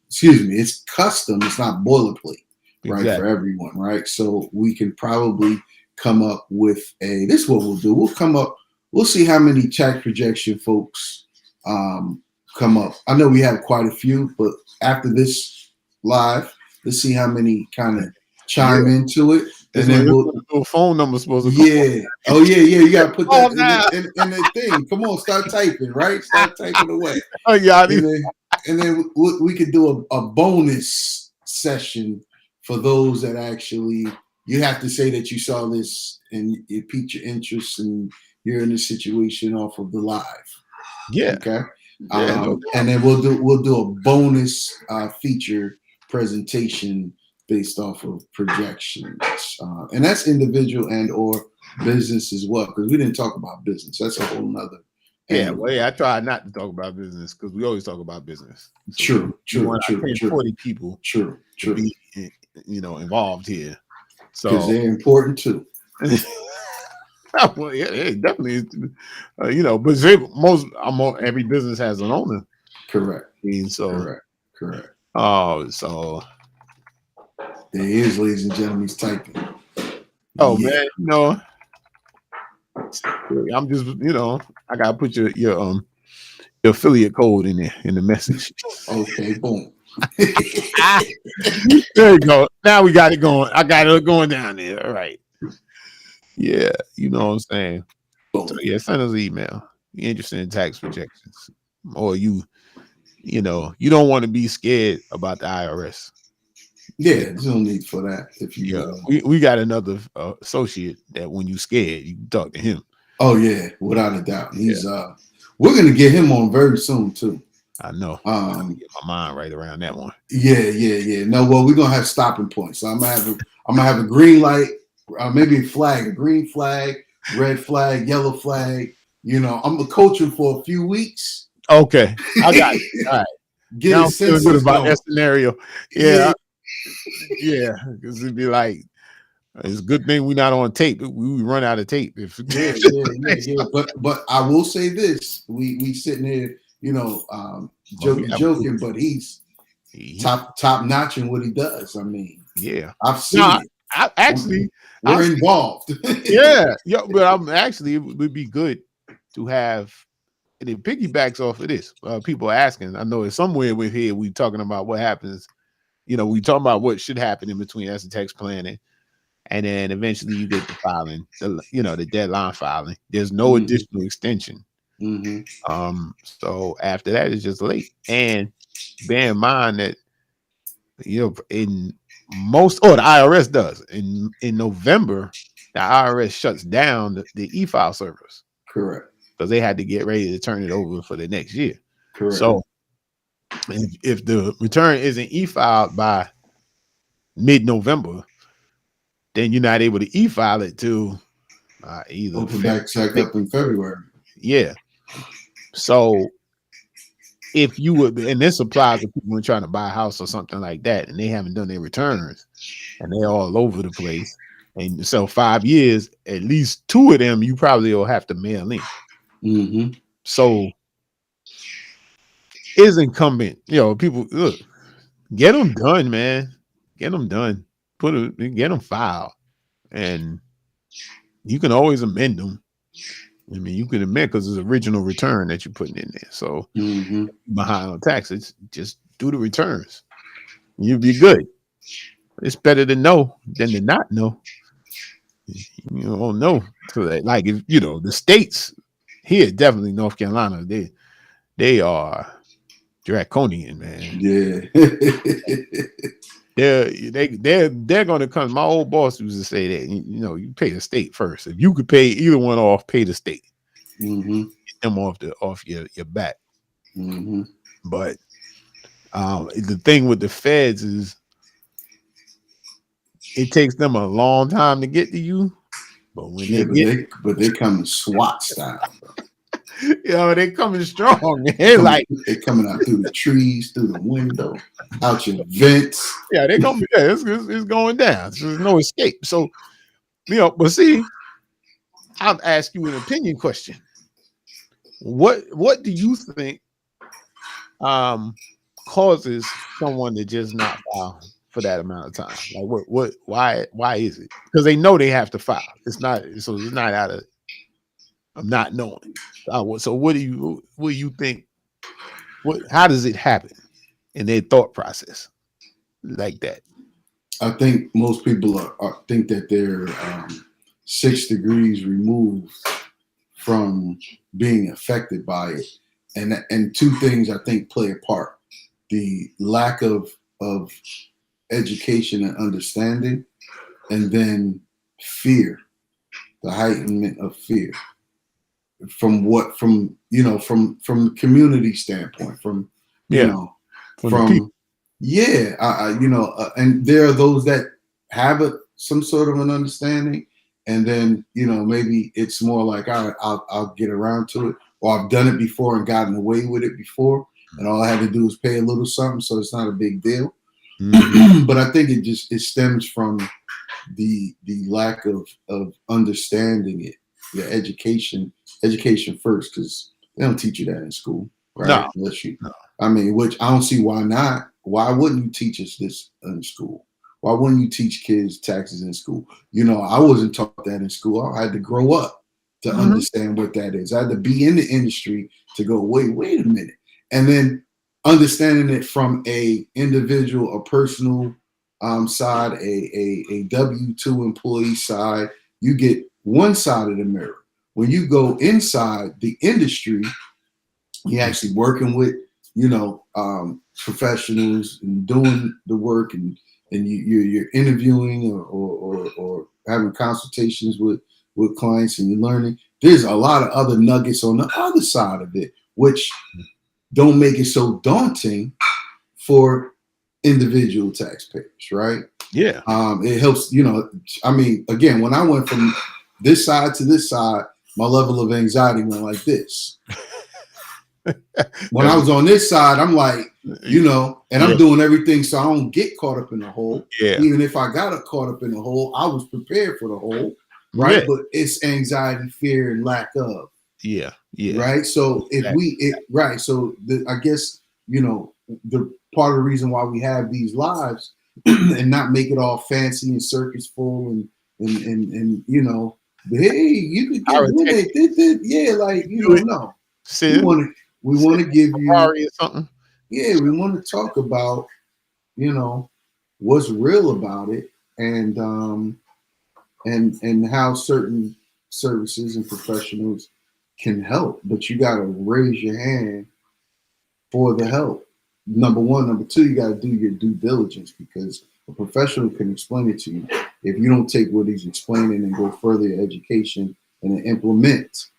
B: Excuse me. It's custom. It's not boilerplate. Right.
A: Exactly.
B: For everyone. Right. So we can probably come up with this is what we'll do. We'll see how many tax projection folks come up. I know we have quite a few, but after this live, let's see how many kind of chime into it. And then
A: we'll phone number supposed to
B: come. Oh yeah. You gotta put that in the thing. Come on, start typing, right? Start typing away.
A: Oh yeah.
B: And then we could do a bonus session for those that actually you have to say that you saw this and it piqued your interest and you're in this situation off of the live.
A: Yeah.
B: Okay. And then we'll do a bonus feature presentation based off of projections, and that's individual and or business as well, because we didn't talk about business. That's a whole nother.
A: I try not to talk about business because we always talk about business. So
B: true.
A: 40 people.
B: True.
A: Be, involved here. So
B: because they're important too.
A: Well, yeah, definitely. But every business has an owner.
B: Correct. Correct.
A: Oh, so
B: there he is, ladies and gentlemen. He's typing.
A: Oh man, I'm just I gotta put your affiliate code in there in the message.
B: Okay, boom.
A: There you go. Now we got it going. I got it going down there. All right. Yeah, you know what I'm saying. So send us an email. You're interested in tax projections, or you don't want to be scared about the IRS.
B: Yeah, there's no need for that. If you,
A: we got another associate that when you scared, you can talk to him.
B: Oh yeah, without a doubt. He's we're gonna get him on very soon too.
A: I know. I'm gonna get my mind right around that one.
B: Yeah. No, well, we're gonna have stopping points. So I'm gonna have a green light. Maybe a flag, a green flag, red flag, yellow flag. I'm gonna coach him for a few weeks.
A: Okay, I got it. All right.
B: Get his senses
A: good about
B: going.
A: that scenario. Yeah, because it'd be like, It's a good thing we're not on tape. We run out of tape. If
B: Yeah. But I will say this: we sitting here, joking, but he's top notch in what he does. I mean,
A: yeah,
B: I've seen it. We're involved.
A: yeah, but I'm actually, it would be good to have. And it piggybacks off of this. People asking. I know it's somewhere with here we talking about what happens. We talking about what should happen in between us and tax planning, and then eventually you get the filing. The deadline filing. There's no additional extension. So after that, it's just late. And bear in mind that in most, the IRS does in November, the IRS shuts down the e-file servers.
B: Correct.
A: Because they had to get ready to turn it over for the next year.
B: Correct.
A: So if the return isn't e-filed by mid-November, then you're not able to e-file it till either
B: open back up in February.
A: Yeah. So if you would, and this applies to people who are trying to buy a house or something like that, and they haven't done their returns, and they're all over the place, and so 5 years, at least 2 of them you probably will have to mail in. So it's incumbent, people look, get them done, man. Get them done. Get them filed, and you can always amend them. I mean, you can amend because it's original return that you're putting in there. So behind on taxes, just do the returns. You'll be good. It's better to know than to not know. You don't know. So like if the states here, definitely North Carolina, they are draconian, man.
B: Yeah.
A: They're gonna come. My old boss used to say that you pay the state first. If you could pay either one off, pay the state. Get them off your back. But the thing with the feds is it takes them a long time to get to you. But when
B: they come in SWAT style.
A: They coming strong, man.
B: They coming out through the trees, through the window, out your vents.
A: Yeah, they gonna be there. It's going down. So there's no escape. So, but see, I'll ask you an opinion question. What do you think causes someone to just not file for that amount of time? Like why is it? Because they know they have to file. It's not out of not knowing. So what do you think? How does it happen in their thought process like that?
B: I think most people think that they're 6 degrees removed from being affected by it, and 2 things I think play a part: the lack of education and understanding, and then fear, the heightenment of fear. From the community standpoint, and there are those that have some sort of an understanding, and then maybe it's more like I'll get around to it, or I've done it before and gotten away with it before, and all I had to do is pay a little something, so it's not a big deal. But I think it stems from the lack of understanding it, the education first, because they don't teach you that in school, right?
A: No.
B: I mean, which I don't see why not. Why wouldn't you teach us this in school? Why wouldn't you teach kids taxes in school? I wasn't taught that in school. I had to grow up to understand what that is. I had to be in the industry to go, wait a minute. And then understanding it from a individual, a personal side, a W-2 employee side, you get one side of the mirror. When you go inside the industry, you're actually working with, professionals and doing the work, and you're interviewing or having consultations with clients, and you're learning. There's a lot of other nuggets on the other side of it, which don't make it so daunting for individual taxpayers, right?
A: Yeah.
B: It helps, I mean, again, when I went from this side to this side, my level of anxiety went like this. When I was on this side, I'm like, you know, and I'm doing everything so I don't get caught up in the hole.
A: Yeah.
B: Even if I got caught up in the hole, I was prepared for the hole, right?
A: Yeah.
B: But it's anxiety, fear, and lack of.
A: Yeah. Yeah.
B: Right. So if right. So I guess, you know, the part of the reason why we have these lives and not make it all fancy and circus full and you know, hey, you could get it. Yeah, like, you know, no. We want to give you
A: or something.
B: Yeah, we want to talk about, you know, what's real about it and how certain services and professionals can help, but you got to raise your hand for the help. Number one. Number two, you got to do your due diligence, because a professional can explain it to you. If you don't take what he's explaining and go further your education and implement,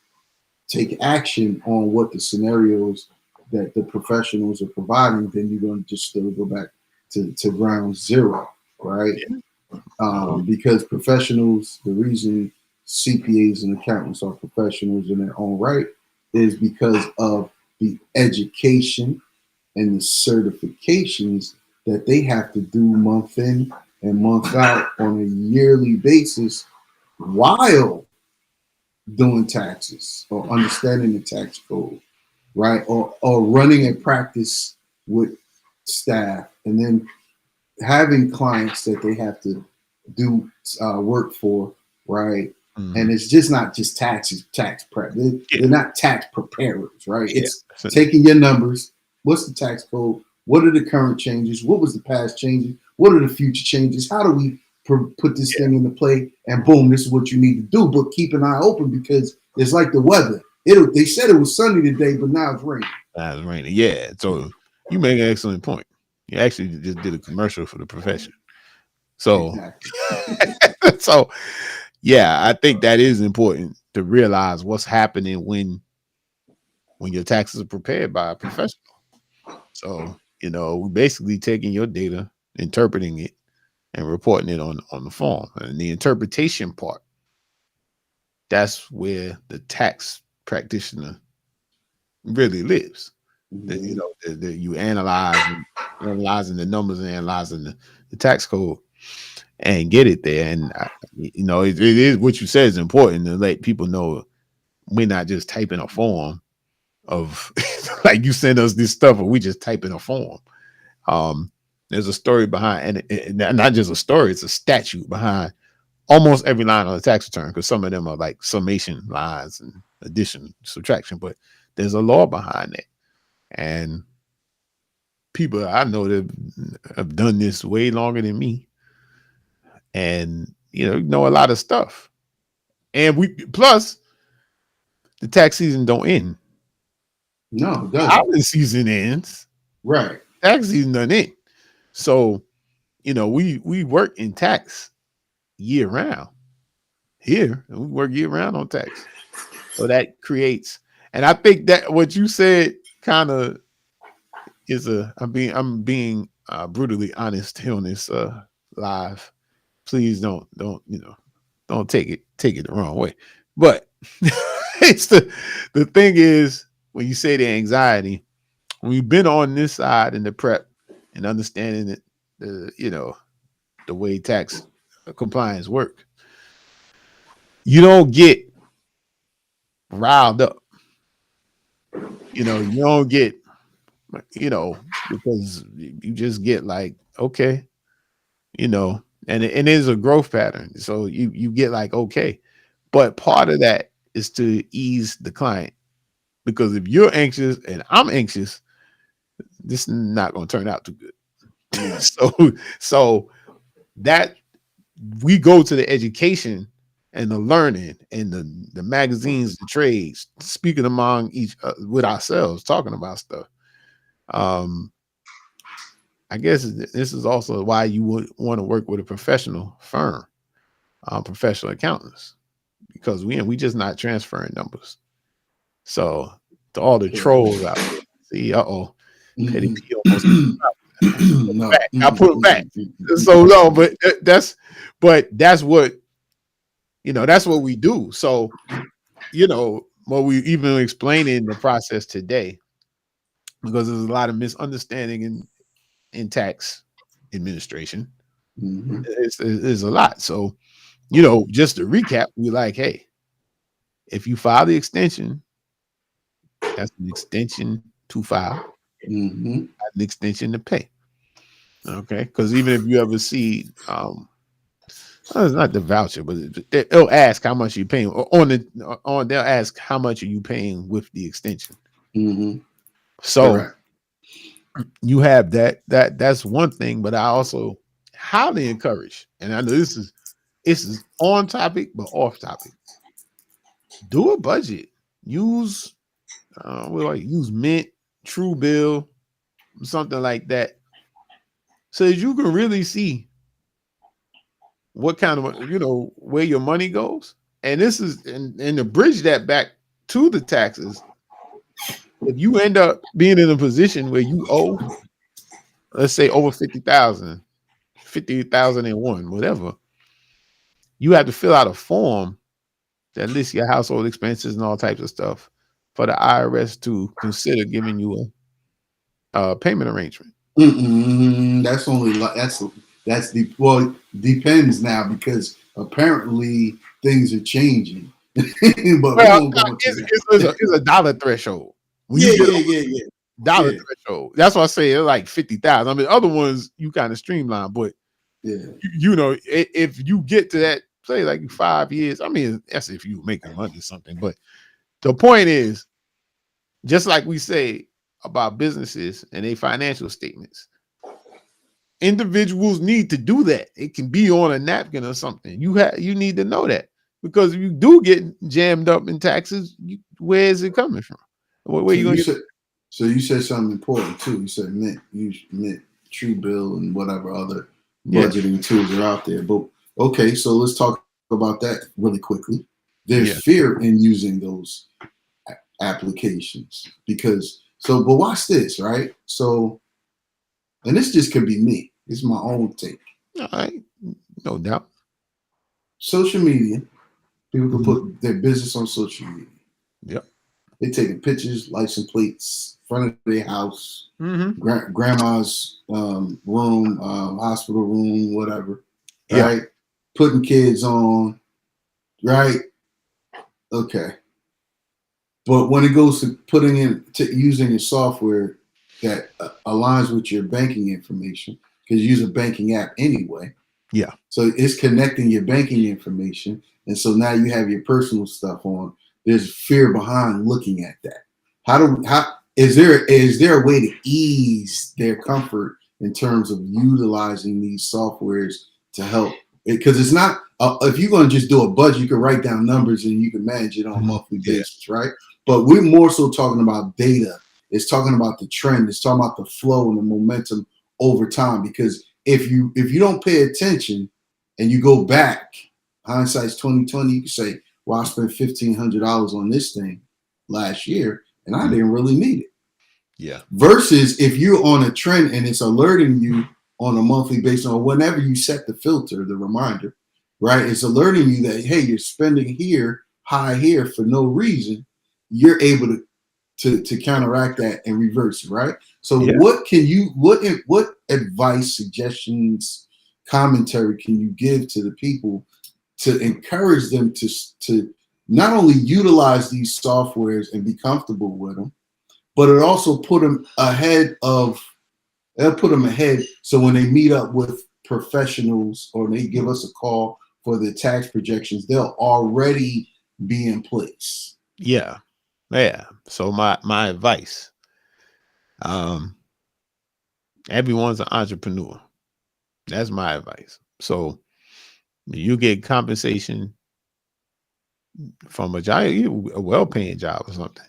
B: take action on what the scenarios that the professionals are providing, then you're going to just still go back to ground zero, right? Because professionals, the reason CPAs and accountants are professionals in their own right is because of the education and the certifications that they have to do month in and month out on a yearly basis while doing taxes or understanding the tax code, right? Or running a practice with staff, and then having clients that they have to do work for, right? Mm-hmm. And it's just not just tax prep. They're not tax preparers, right? It's taking your numbers. What's the tax code? What are the current changes? What was the past changes? What are the future changes? How do we put this thing into play? And boom, this is what you need to do. But keep an eye open, because it's like the weather. They said it was sunny today, but now it's raining.
A: Now it's raining. Yeah. So you make an excellent point. You actually just did a commercial for the profession. So, exactly. So yeah, I think that is important to realize what's happening when your taxes are prepared by a professional. So, you know, we're basically taking your data, interpreting it, and reporting it on the form. And the interpretation part, that's where the tax practitioner really lives. Mm-hmm. You know, you analyzing the numbers and analyzing the tax code and get it there. And you know, it is what you said is important to let people know we're not just typing a form of like you send us this stuff and we just type in a form. There's a story behind, and not just a story, it's a statute behind almost every line on the tax return, because some of them are like summation lines and addition, subtraction, but there's a law behind it. And people I know that have done this way longer than me, and you know a lot of stuff. And plus the tax season don't end.
B: No, it doesn't.
A: Holiday season ends.
B: Right.
A: Tax season doesn't end. So, you know, we work in tax year round here, and we work year round on tax. So that creates, and I think that what you said kind of is I'm being brutally honest here on this live. Please don't take it the wrong way. But it's the thing is, when you say the anxiety, when you've been on this side in the prep and understanding it, the way tax compliance work, you don't get riled up. You don't get, because you just get like, okay, and it is a growth pattern. So you get like, okay, but part of that is to ease the client, because if you're anxious and I'm anxious, this is not going to turn out too good. So that we go to the education and the learning and the magazines, the trades, speaking among with ourselves, talking about stuff. I guess this is also why you would want to work with a professional firm, professional accountants, because we just not transferring numbers. So to all the trolls out there, see, I'll put it back. So no, but that's what that's what we do. So what we even explaining the process today, because there's a lot of misunderstanding in tax administration. It's a lot. So, just to recap, we like, hey, if you file the extension, that's an extension to file, an extension to pay. Okay, because even if you ever see, it's not the voucher, but they'll ask how much you're paying they'll ask how much are you paying with the extension. So
B: Correct.
A: you have that's one thing, but I also highly encourage, and I know this is on topic but off topic. Do a budget. Use use Mint, Truebill, something like that, so that you can really see what kind of where your money goes. And this is and to bridge that back to the taxes. If you end up being in a position where you owe, let's say, over 50,000, 50,001, whatever, you have to fill out a form that lists your household expenses and all types of stuff for the IRS to consider giving you a payment arrangement.
B: That's only depends now, because apparently things are changing. But
A: it's a dollar threshold.
B: Yeah.
A: Dollar threshold. That's why I say it's like 50,000. I mean, other ones you kind of streamline, but if you get to that, say like 5 years, I mean, that's if you making money or something. But the point is, just like we say about businesses and their financial statements, individuals need to do that. It can be on a napkin or something. You need to know that, because if you do get jammed up in taxes, where is it coming from? Where you going to get?
B: So you said something important too. You said Mint, Truebill, and whatever other budgeting tools are out there. But okay, so let's talk about that really quickly. There's fear in using those applications but watch this, right? So, and this just could be me. It's my own take.
A: All right, no doubt.
B: Social media, people can put their business on social media.
A: Yep.
B: They're taking pictures, license plates, front of their house, grandma's room, hospital room, whatever. Right? Putting kids on, right? Okay. But when it goes to using a software that aligns with your banking information, because you use a banking app anyway.
A: Yeah.
B: So it's connecting your banking information. And so now you have your personal stuff on. There's fear behind looking at that. Is there a way to ease their comfort in terms of utilizing these softwares to help? Because it's not, if you're going to just do a budget, you can write down numbers and you can manage it on a monthly basis, right? But we're more so talking about data. It's talking about the trend. It's talking about the flow and the momentum over time. Because if you don't pay attention and you go back, hindsight's 2020, you can say, well, I spent $1,500 on this thing last year and I didn't really need it.
A: Yeah.
B: Versus if you're on a trend and it's alerting you on a monthly basis, or whenever you set the filter, the reminder, right? It's alerting you that, hey, you're spending high here for no reason. You're able to counteract that and reverse it, right? So what advice, suggestions, commentary can you give to the people to encourage them to not only utilize these softwares and be comfortable with them, but it also put them ahead. So when they meet up with professionals or they give us a call for the tax projections, they'll already be in place.
A: Yeah. So my advice, everyone's an entrepreneur. That's my advice. So you get compensation from a well-paying job or something.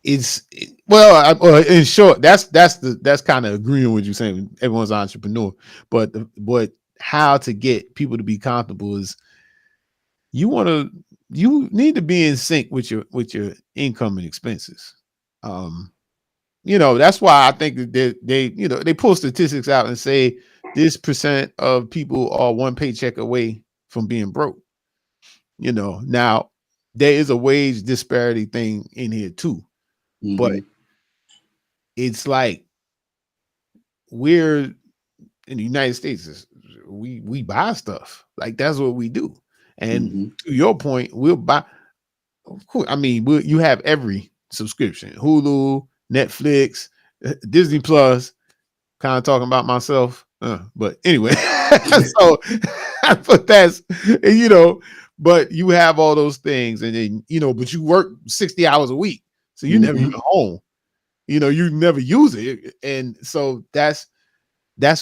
A: In short, that's kind of agreeing with you saying everyone's an entrepreneur, but how to get people to be comfortable is you need to be in sync with your income and expenses. That's why I think that they pull statistics out and say this percent of people are one paycheck away from being broke. Now there is a wage disparity thing in here too. But it's like we're in the United States, we buy stuff. Like that's what we do. And to your point, we'll buy. Of course, I mean, you have every subscription: Hulu, Netflix, Disney Plus. Kind of talking about myself, but anyway. So, but that's But you have all those things, and then but you work 60 hours a week, so you never even home. You never use it, and so that's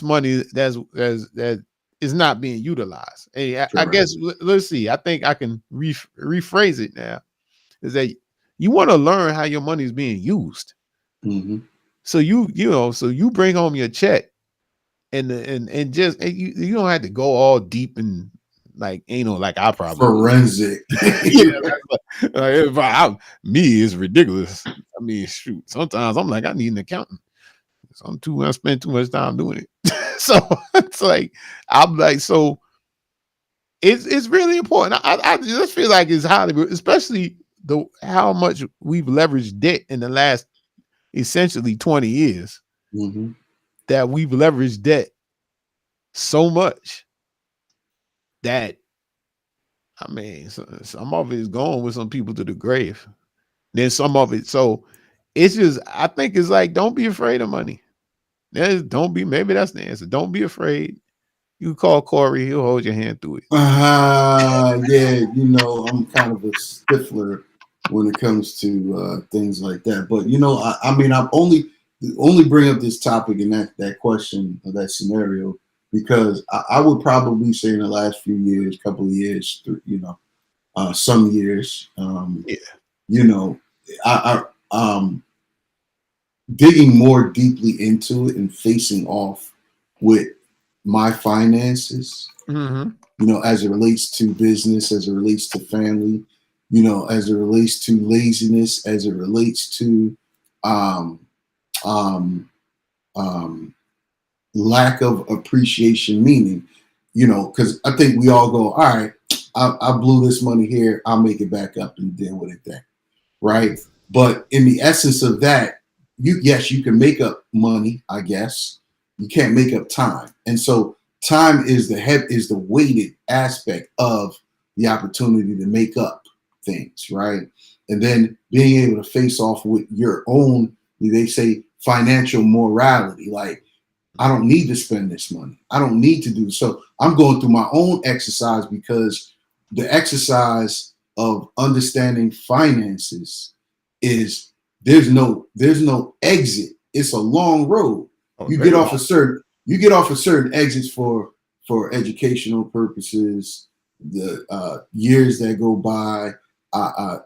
A: money that is not being utilized. And I guess let's see. I think I can rephrase it now. Is that you want to learn how your money is being used? So so you bring home your check, and you don't have to go all deep and like like I probably
B: forensic.
A: Me is ridiculous. I mean, shoot. Sometimes I'm like, I need an accountant. I spend too much time doing it. So it's like I'm like, so it's really important. I just feel like it's highly, especially how much we've leveraged debt in the last essentially 20 years. That we've leveraged debt so much that I mean, some of it is going with some people to the grave. Then some of it, so it's just I think it's like don't be afraid of money. Maybe that's the answer. Don't be afraid. You call Corey, he'll hold your hand through it.
B: Yeah, I'm kind of a stiffler when it comes to things like that. But I mean, I'm only bring up this topic and that question or that scenario because I would probably say in the last few years, couple of years, some years, digging more deeply into it and facing off with my finances, as it relates to business, as it relates to family, as it relates to laziness, as it relates to lack of appreciation, meaning, because I think we all go, all right, I blew this money here, I'll make it back up and deal with it then, right? But in the essence of that, you can make up money, I guess. You can't make up time. And so time is the weighted aspect of the opportunity to make up things, right? And then being able to face off with your own, they say, financial morality. Like, I don't need to spend this money. I don't need to do so. I'm going through my own exercise because the exercise of understanding finances is there's no exit. It's a long road. You get off a certain exits for educational purposes, the years that go by,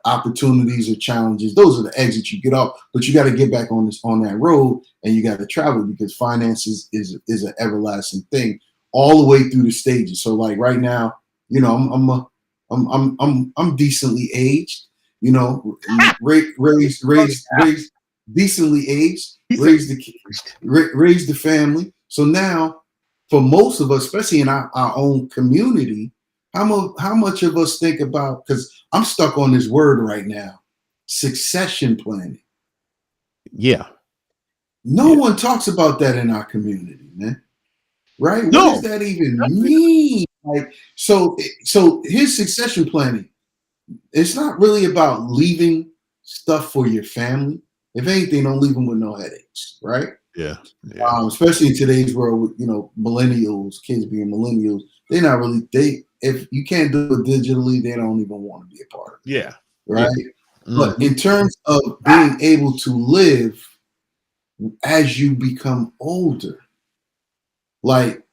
B: opportunities or challenges. Those are the exits you get off, but you got to get back on that road, and you got to travel because finances is an everlasting thing all the way through the stages. So like right now, I'm decently aged, raised decently aged, raised the family. So now, for most of us, especially in our own community, how much of us think about, because I'm stuck on this word right now, succession planning.
A: Yeah.
B: No one talks about that in our community, man. Right?
A: No.
B: What does that even mean? Like, so here's succession planning. It's not really about leaving stuff for your family. If anything, don't leave them with no headaches, right?
A: Yeah.
B: Especially in today's world, millennials, kids being millennials, they're not really, if you can't do it digitally, they don't even want to be a part of it.
A: Yeah.
B: Right. Yeah. But in terms of being able to live as you become older, like,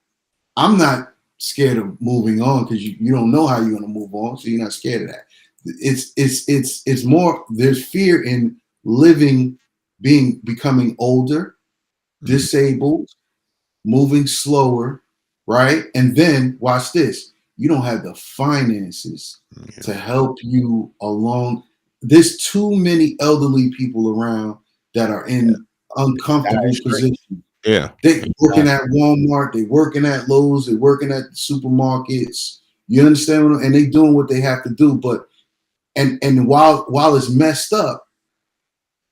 B: I'm not scared of moving on because you don't know how you're going to move on. So you're not scared of that. It's more, there's fear in becoming older, disabled, moving slower, right? And then watch this. You don't have the finances to help you along. There's too many elderly people around that are in uncomfortable positions.
A: Yeah.
B: They're working at Walmart, they're working at Lowe's, they're working at the supermarkets. You understand? And they doing what they have to do. But and while it's messed up,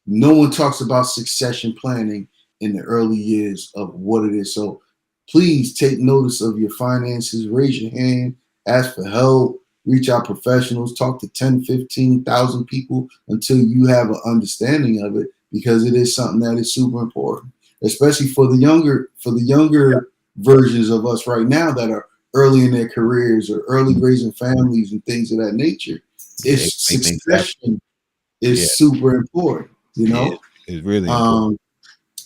B: no one talks about succession planning in the early years of what it is. So please take notice of your finances, raise your hand, ask for help, reach out professionals, talk to 10, 15,000 people until you have an understanding of it, because it is something that is super important, especially for the younger versions of us right now that are early in their careers or early raising families and things of that nature. It's succession is super important, you know?
A: It's really important.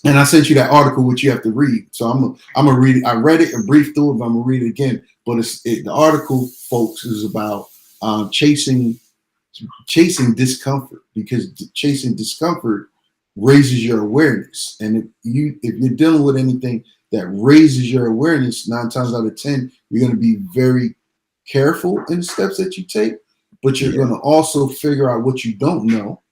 B: And I sent you that article, which you have to read. So I'm gonna read it. I read it and briefed through it, but I'm gonna read it again. But the article, folks, is about chasing discomfort, because chasing discomfort raises your awareness. And if you're dealing with anything that raises your awareness, 9 times out of 10, you're going to be very careful in the steps that you take, but you're going to also figure out what you don't know,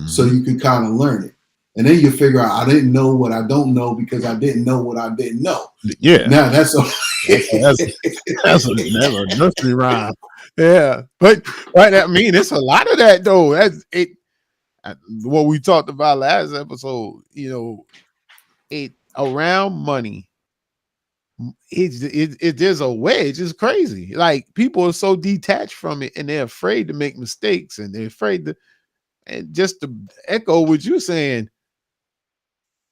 B: so you can kind of learn it. And then you figure out, I didn't know what I don't know because I didn't know what I didn't know.
A: Yeah.
B: Now that's a
A: nursery rhyme. Yeah. But right, I mean, it's a lot of that though. That's it. What we talked about last episode, you know, it around money. There's a wedge. It's crazy. Like, people are so detached from it, and they're afraid to make mistakes, and they're afraid to. And just to echo what you're saying,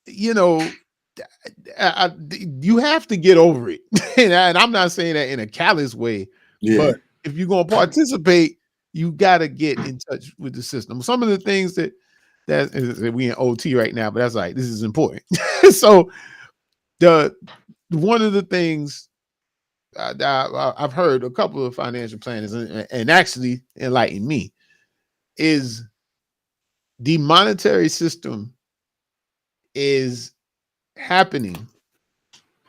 A: you know, you have to get over it. And I'm not saying that in a callous way, but if you're going to participate, you got to get in touch with the system. Some of the things that we in OT right now, but that's like, this is important. So one of the things I've heard a couple of financial planners and actually enlightened me is the monetary system is happening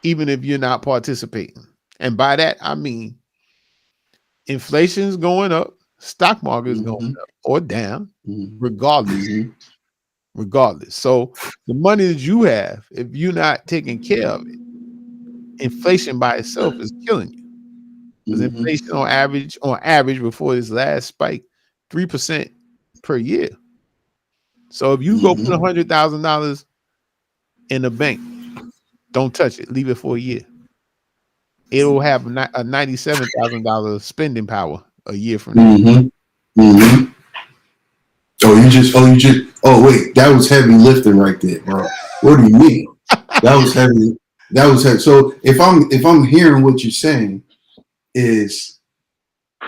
A: even if you're not participating. And by that, I mean, inflation's going up, stock market is going up or down, regardless. So the money that you have, if you're not taking care of it, inflation by itself is killing you. Because inflation on average before this last spike, 3% per year. So if you go put $100,000 in the bank, don't touch it. Leave it for a year. It'll have a $97,000 spending power a year from now.
B: Oh, wait, that was heavy lifting right there, bro. What do you mean? That was heavy. That was heavy. So if I'm hearing what you're saying is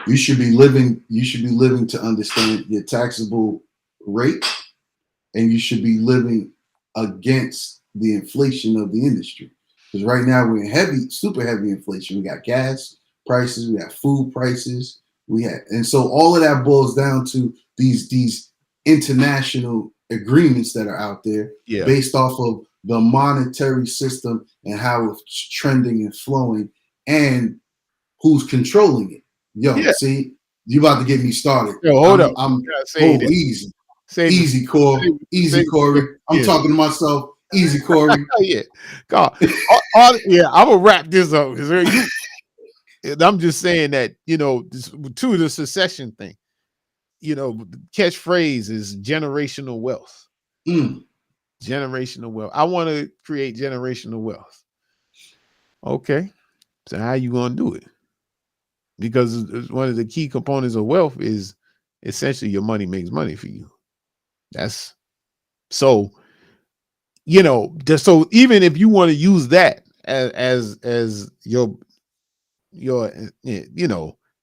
B: you should be living to understand your taxable rate, and you should be living against the inflation of the industry. Because right now we're in super heavy inflation. We got gas prices, we got food prices, and so all of that boils down to these international agreements that are out there based off of the monetary system and how it's trending and flowing and who's controlling it. See, you about to get me started.
A: Yo, hold up.
B: Easy. Easy, Corey. Easy, Corey. I'm talking to myself. Easy, Corey.
A: Yeah. God. I'm gonna wrap this up. I'm just saying that, to the succession thing, the catchphrase is generational wealth. Generational wealth. I want to create generational wealth. Okay. So how you gonna do it? Because one of the key components of wealth is essentially your money makes money for you. That's so, so even if you want to use that as your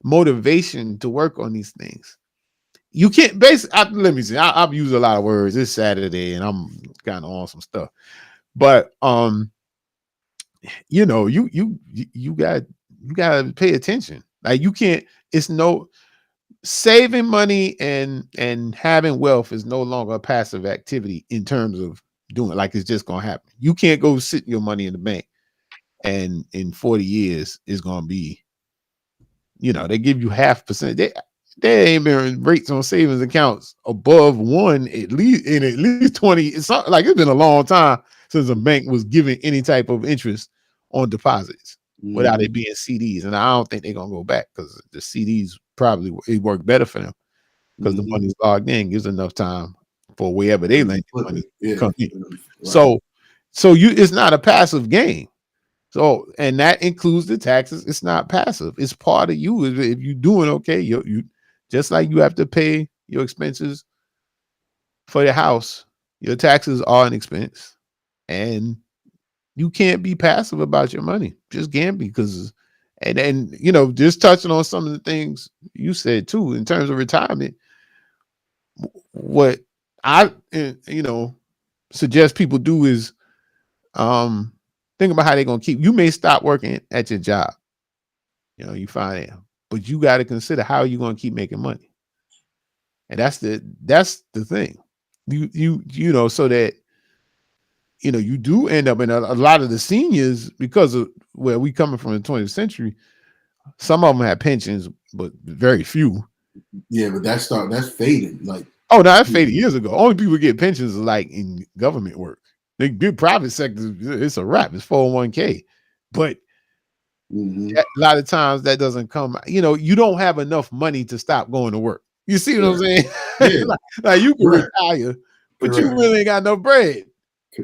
A: motivation to work on these things, you can't let me see. I've used a lot of words. It's Saturday and I'm kind of on some stuff, but you gotta pay attention. Like, you can't. It's no saving money and having wealth is no longer a passive activity in terms of doing it. Like, it's just gonna happen. You can't go sit your money in the bank and in 40 years it's gonna be, they give you 0.5%. There ain't been rates on savings accounts above 1 at least 20. It's like, it's been a long time since a bank was giving any type of interest on deposits without it being CDs. And I don't think they're gonna go back, because the CDs probably it work better for them, because the money's logged in, gives enough time for wherever they lend you money
B: Yeah.
A: come in.
B: Right.
A: So it's not a passive gain. So, and that includes the taxes. It's not passive. It's part of you. If you're doing okay, you just like you have to pay your expenses for your house, your taxes are an expense, and you can't be passive about your money. Just can't be, because and just touching on some of the things you said too in terms of retirement. What I suggest people do is think about how they're gonna keep. You may stop working at your job. You find out, but you got to consider how you're gonna keep making money. And that's the thing. So that you do end up in a lot of the seniors, because of where we coming from in the 20th century. Some of them have pensions, but very few.
B: Yeah, but that's fading. Like,
A: oh no, that faded years ago. Only people get pensions like in government work. The good private sector, it's a wrap. It's 401k, but a lot of times that doesn't come. You don't have enough money to stop going to work. You see what I'm saying?
B: Yeah.
A: like you can retire, but you really ain't got no bread.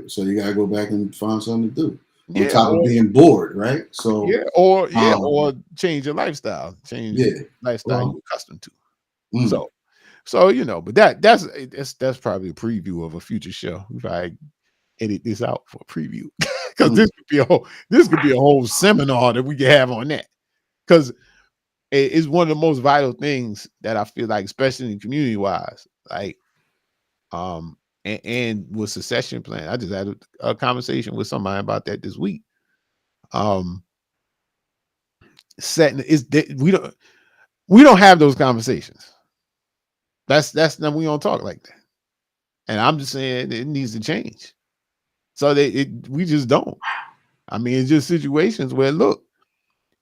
B: So you gotta go back and find something to do. On top of being bored, right? So
A: or change your lifestyle, lifestyle you're accustomed to. So but that's probably a preview of a future show if I edit this out for a preview, because this could be a whole seminar that we could have on that, because it's one of the most vital things that I feel like, especially community wise, like and with succession plan. I just had a conversation with somebody about that this week. We don't have those conversations. That's not, we don't talk like that. And I'm just saying it needs to change. So we just don't. I mean, it's just situations where, look,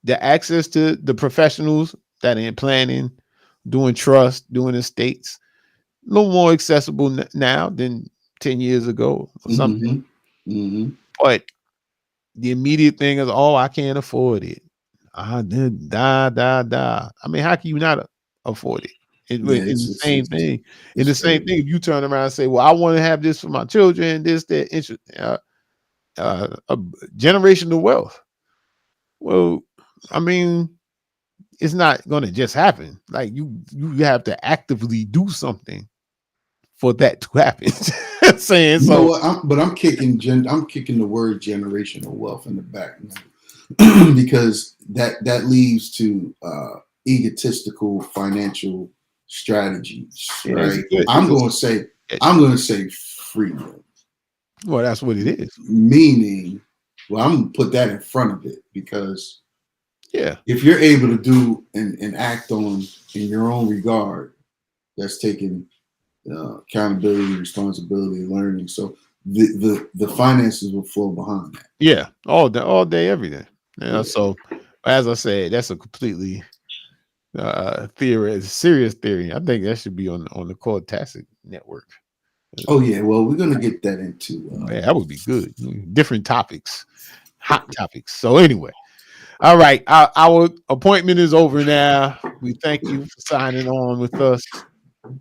A: the access to the professionals that are in planning, doing trust, doing estates, a little more accessible now than 10 years ago or something. But the immediate thing is, I can't afford it. I mean, how can you not afford it? It's the same thing. It's the same thing if you turn around and say, well, I want to have this for my children, this, that, a generational wealth. Well, I mean, it's not going to just happen. Like you have to actively do something for that to happen. Saying so,
B: what, I'm kicking the word generational wealth in the back because that leads to egotistical financial strategies, right? I'm going to say freedom.
A: Well, that's what it is.
B: Meaning, well, I'm going to put that in front of it, because if you're able to do and act on in your own regard, that's taking accountability, responsibility, learning. So the finances will flow behind that.
A: Yeah, all day, every day. So as I said, that's a completely serious theory. I think that should be on the Cortasic network.
B: Oh yeah, well, we're gonna get that into.
A: That would be good. Different topics, hot topics. So anyway, all right, our appointment is over now. We thank you for signing on with us.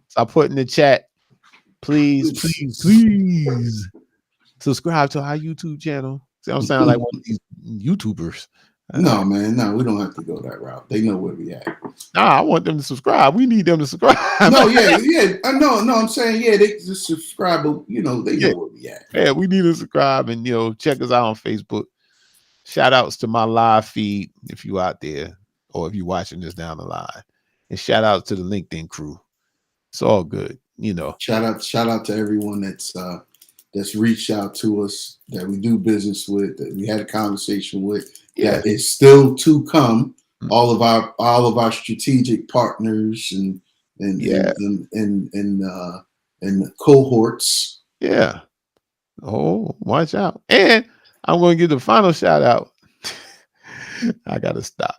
A: So I put in the chat, please subscribe to our YouTube channel. See, I'm sounding like one of these YouTubers.
B: No, man, no, we don't have to go that route. They know where we at.
A: Nah, I want them to subscribe. We need them to subscribe.
B: No, no, I'm saying, they just subscribe, but they know where we at.
A: Yeah, we need to subscribe and check us out on Facebook. Shout outs to my live feed if you out there, or if you're watching this down the line. And shout out to the LinkedIn crew. It's all good,
B: Shout out to everyone that's reached out to us, that we do business with, that we had a conversation with. That is still to come. All of our strategic partners and cohorts.
A: Yeah. Oh, watch out. And I'm going to give the final shout out. I got to stop.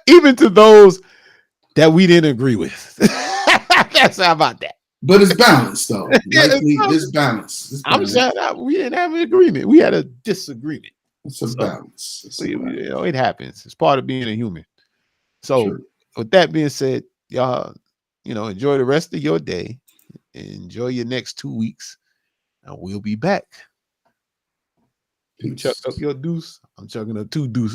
A: Even to those that we didn't agree with. That's how about that.
B: But it's balanced, though. It's balanced.
A: I'm shouting out. We didn't have an agreement. We had a disagreement.
B: It's a balance.
A: It happens. It's part of being a human. So with that being said, y'all, enjoy the rest of your day. enjoy your next 2 weeks, and we'll be back. You chuck up your deuce. I'm chucking up 2 deuces.